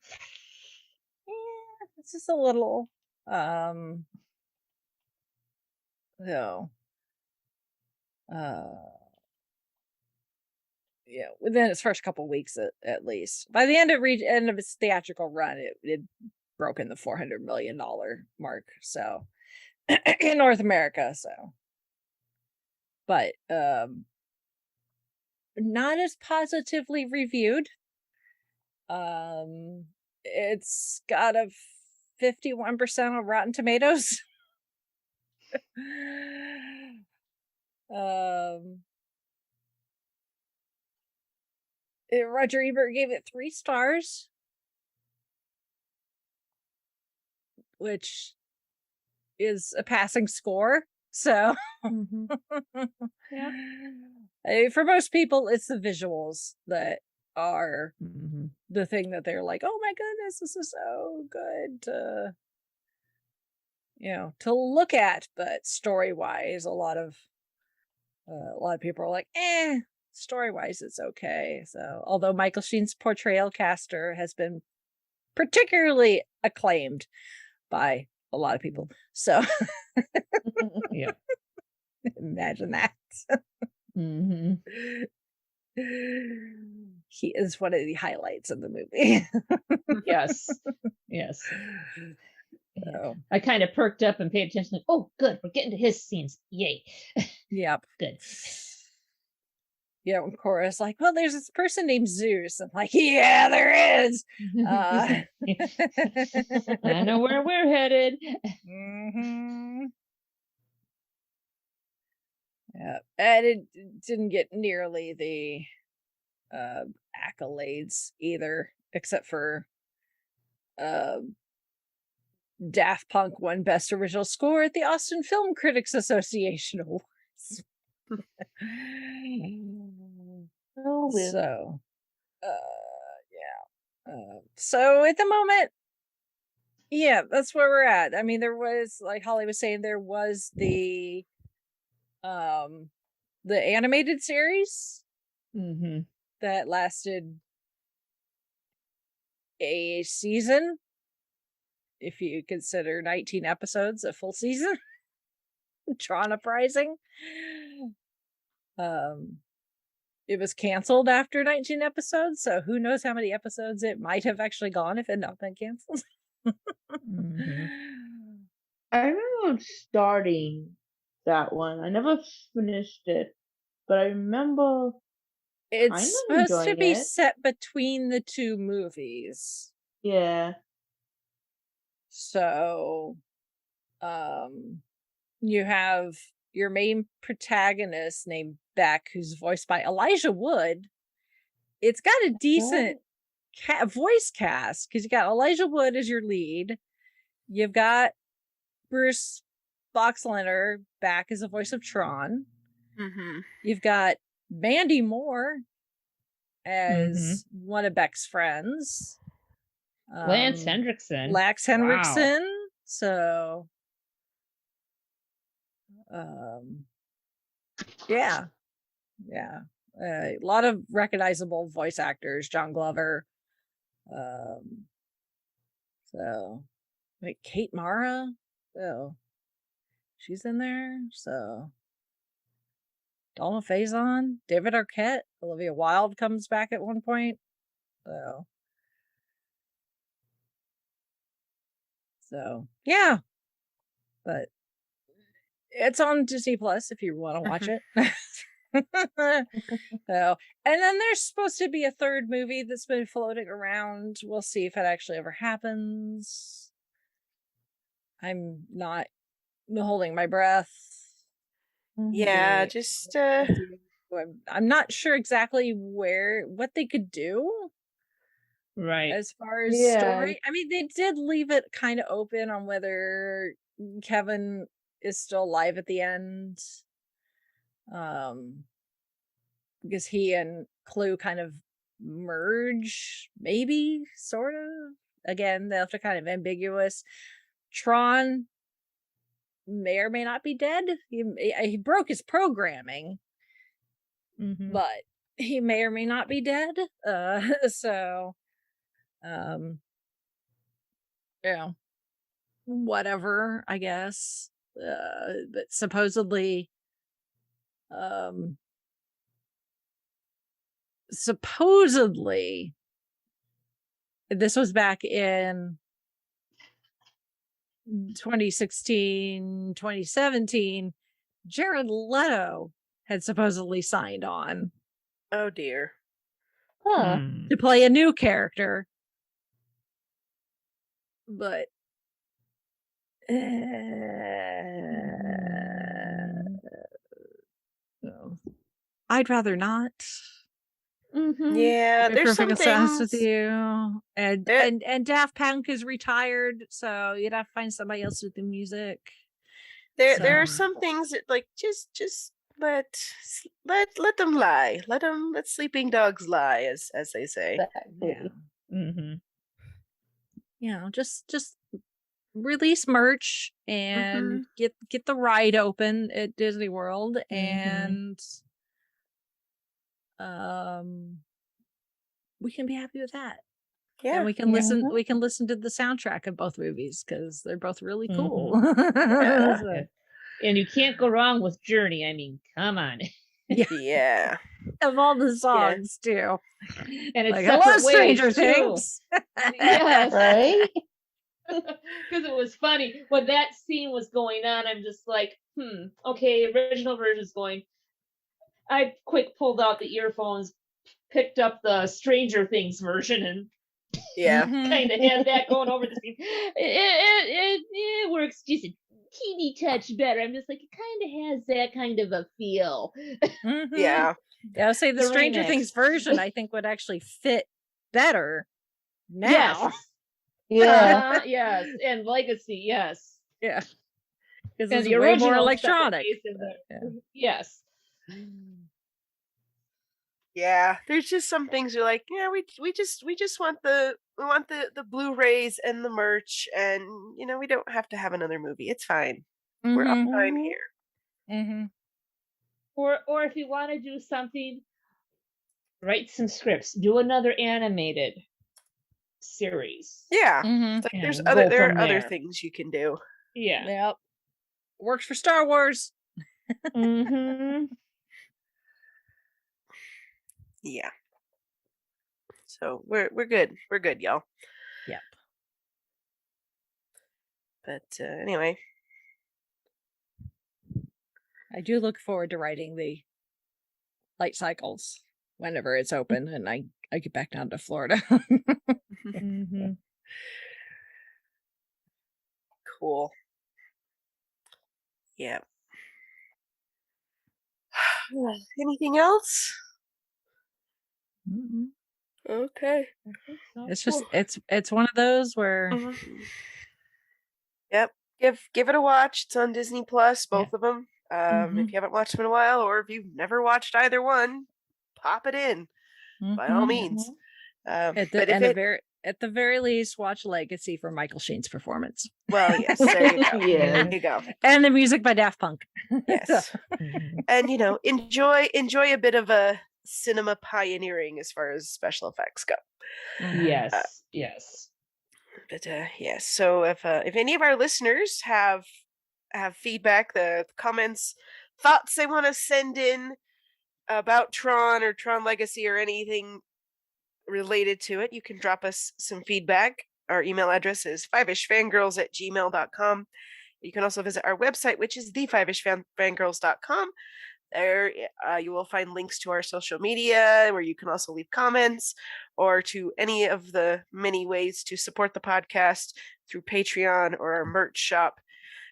yeah, it's just a little, um, no, uh, yeah, within its first couple weeks at least. By the end of its theatrical run, it broken the $400 million mark. So in North America, so but not as positively reviewed. It's got a 51% on Rotten Tomatoes. um Roger Ebert gave it 3 stars, which is a passing score. So Mhm. Yeah. For most people, it's the visuals that are Mhm. the thing that they're like, "Oh my goodness, this is so good to, to look at." But story-wise, a lot of people are like, "Eh, story-wise, it's okay." So, although Michael Sheen's portrayal caster has been particularly acclaimed by a lot of people, so Yeah. imagine that. Mhm. He is one of the highlights of the movie. Yes. Yes. Yeah. So, I kind of perked up and paid attention. Like, oh, good. We're getting to his scenes. Yay. yep. Good. Yeah, when Cora's like, "Well, there's this person named Zeus." I'm like, "Yeah, there is." I know where we're headed. Mhm. Yeah, and it didn't get nearly the accolades either, except for uh, Daft Punk won Best Original Score at the Austin Film Critics Association Awards. Oh, well. So, yeah. So at the moment, yeah, that's where we're at. I mean, there was, like Holly was saying, there was um the animated series Mm-hmm. that lasted a season, if you consider 19 episodes a full season. Tron Uprising. It was canceled after 19 episodes, so who knows how many episodes it might have actually gone if it had not been canceled. Mm-hmm. I remember starting that one. I never finished it, but I remember kind It's of supposed to enjoying be it. set between the 2 movies. Yeah. So, you have your main protagonist named Beck, who's voiced by Elijah Wood. It's got a decent voice cast because you got Elijah Wood as your lead. You've got Bruce Boxleiter back as the voice of Tron. Mm-hmm. You've got Mandy Moore Mm-hmm. as one of Beck's friends. Lance Hendrickson. Lax Wow. Henriksen. So, yeah. A lot of recognizable voice actors. John Glover. So, like Kate Mara. Oh, she's in there. So, Dalma Faison, David Arquette, Olivia Wilde comes back at one point. So yeah, but it's on Disney Plus if you want to watch it. So, and then there's supposed to be a 3rd movie that's been floating around. We'll see if it actually ever happens. I'm not holding my breath. Yeah, just I'm not sure exactly what they could do Right. as far as Yeah. story. I mean, they did leave it kind of open on whether Kevin is still alive at the end. because he and Clue kind of merge, maybe, sort of. Again, they're kind of ambiguous. Tron may or may not be dead. He broke his programming, but he may or may not be dead. So, yeah, whatever, I guess. But supposedly, this was back in 2016, 2017. Jared Leto had supposedly signed on Oh dear. Huh. to play a new character, but I'd rather not. Yeah, To be there's some perfectly honest with things. you, and There- and Daft Punk is retired, so you'd have to find somebody else with the music. There are So- some things that like just let them lie. Let sleeping dogs lie, as they say. Exactly. Just release merch and get the ride open at Disney World, and we can be happy with that. Yeah. And we can listen to the soundtrack of both movies because they're both really cool. Yeah. So, And you can't go wrong with Journey. I mean, come on. Yeah. of all the songs too. And it's Like, separate hello, ways, Stranger too. Things. Yes. Right? Because it was funny when that scene was going on. I'm just like, okay, original version's going. I quick pulled out the earphones, picked up the Stranger Things version, and Yeah. kind of had that going over the scene. It works just a teeny touch better. I'm just like, it kind of has that kind of a feel. Yeah. Yeah, I'll say the The Stranger remix. Things version I think would actually fit better now. Yeah. Yes, and Legacy, yes. Yeah. Because And it's the way original more separate electronic. bass in there. Yeah. Yes. Yeah. There's just some things you're like, yeah, we just want the Blu-rays and the merch, and we don't have to have another movie. It's fine. We're all fine here. Or if you want to do something, write some scripts, do another animated series. Yeah. Mhm. It's like And go there from are other there. things you can do. Yeah. Yep. Works for Star Wars. Yeah. So we're good. We're good, y'all. Yep. But anyway, I do look forward to writing the light cycles whenever it's open and I get back down to Florida. cool. Yeah. Anything else? Mhm. Okay. It's just it's one of those where Yep. Give it a watch. It's on Disney Plus, both of them. If you haven't watched them in a while, or if you've never watched either one, pop it in by all means. at but the very least, watch Legacy for Michael Sheen's performance. well, yes, there you go. Yes. There you go. And the music by Daft Punk. Yes. And enjoy a bit of a cinema pioneering as far as special effects go. Yes. Yes. But yes, so if any of our listeners have feedback, the comments, thoughts they want to send in about Tron or Tron Legacy or anything related to it, you can drop us some feedback. Our email address is fiveishfangirls@gmail.com. You can also visit our website, which is thefiveishfangirls.com. There you will find links to our social media where you can also leave comments, or to any of the many ways to support the podcast through Patreon or our merch shop,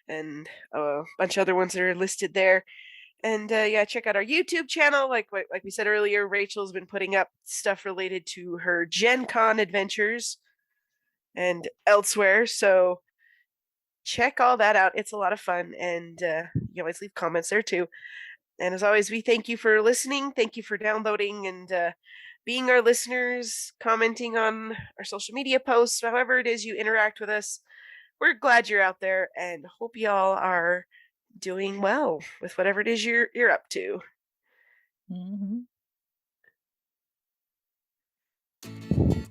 and a bunch of other ones that are listed there. And check out our YouTube channel. Like we said earlier, Rachel's been putting up stuff related to her Gen Con adventures and elsewhere. So check all that out. It's a lot of fun, and you always leave comments there too. And as always, we thank you for listening. Thank you for downloading and being our listeners, commenting on our social media posts, however it is you interact with us. We're glad you're out there and hope y'all are doing well with whatever it is you're up to. Mm-hmm.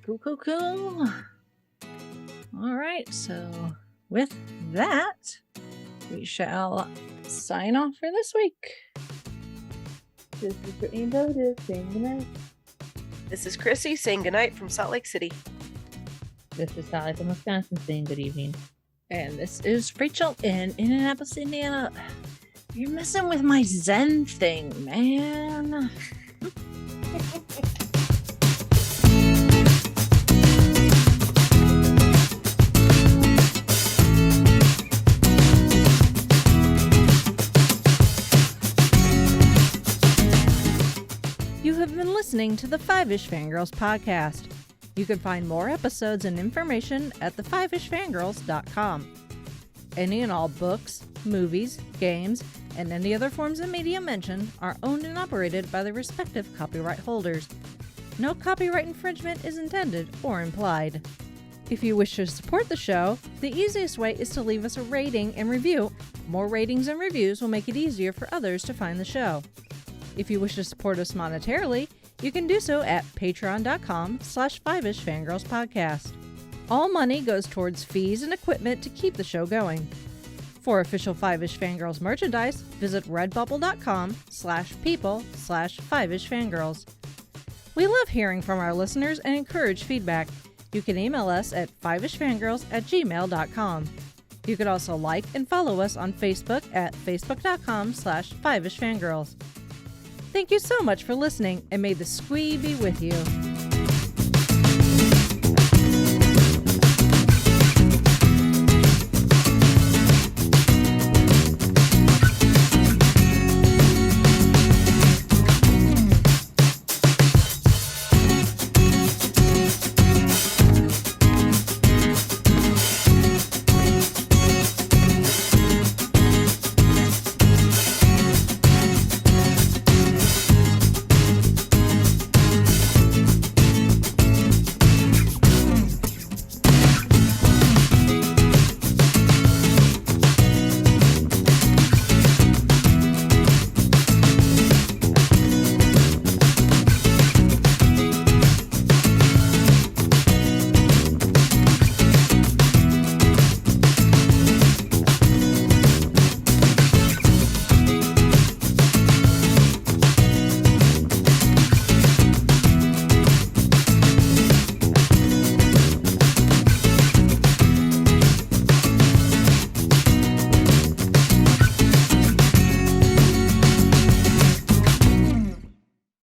Cool. All right, so with that, we shall sign off for this week. This is Brittany and Lotus saying goodnight. This is Chrissy saying goodnight from Salt Lake City. This is Sally from Wisconsin saying good evening. And this is Rachel in Indianapolis, Indiana. You're messing with my Zen thing, man. You have been listening to the Five-ish Fangirls podcast. You can find more episodes and information at the5ishfangirls.com. Any and all books, movies, games, and any other forms of media mentioned are owned and operated by the respective copyright holders. No copyright infringement is intended or implied. If you wish to support the show, the easiest way is to leave us a rating and review. More ratings and reviews will make it easier for others to find the show. If you wish to support us monetarily, you can do so at patreon.com/5ishfangirlspodcast. All money goes towards fees and equipment to keep the show going. For official Five-ish Fangirls merchandise, visit redbubble.com/people/5ishfangirls. We love hearing from our listeners and encourage feedback. You can email us at fiveishfangirls@gmail.com. You can also like and follow us on Facebook at facebook.com/5ishfangirls. Thank you so much for listening, and may the squee be with you.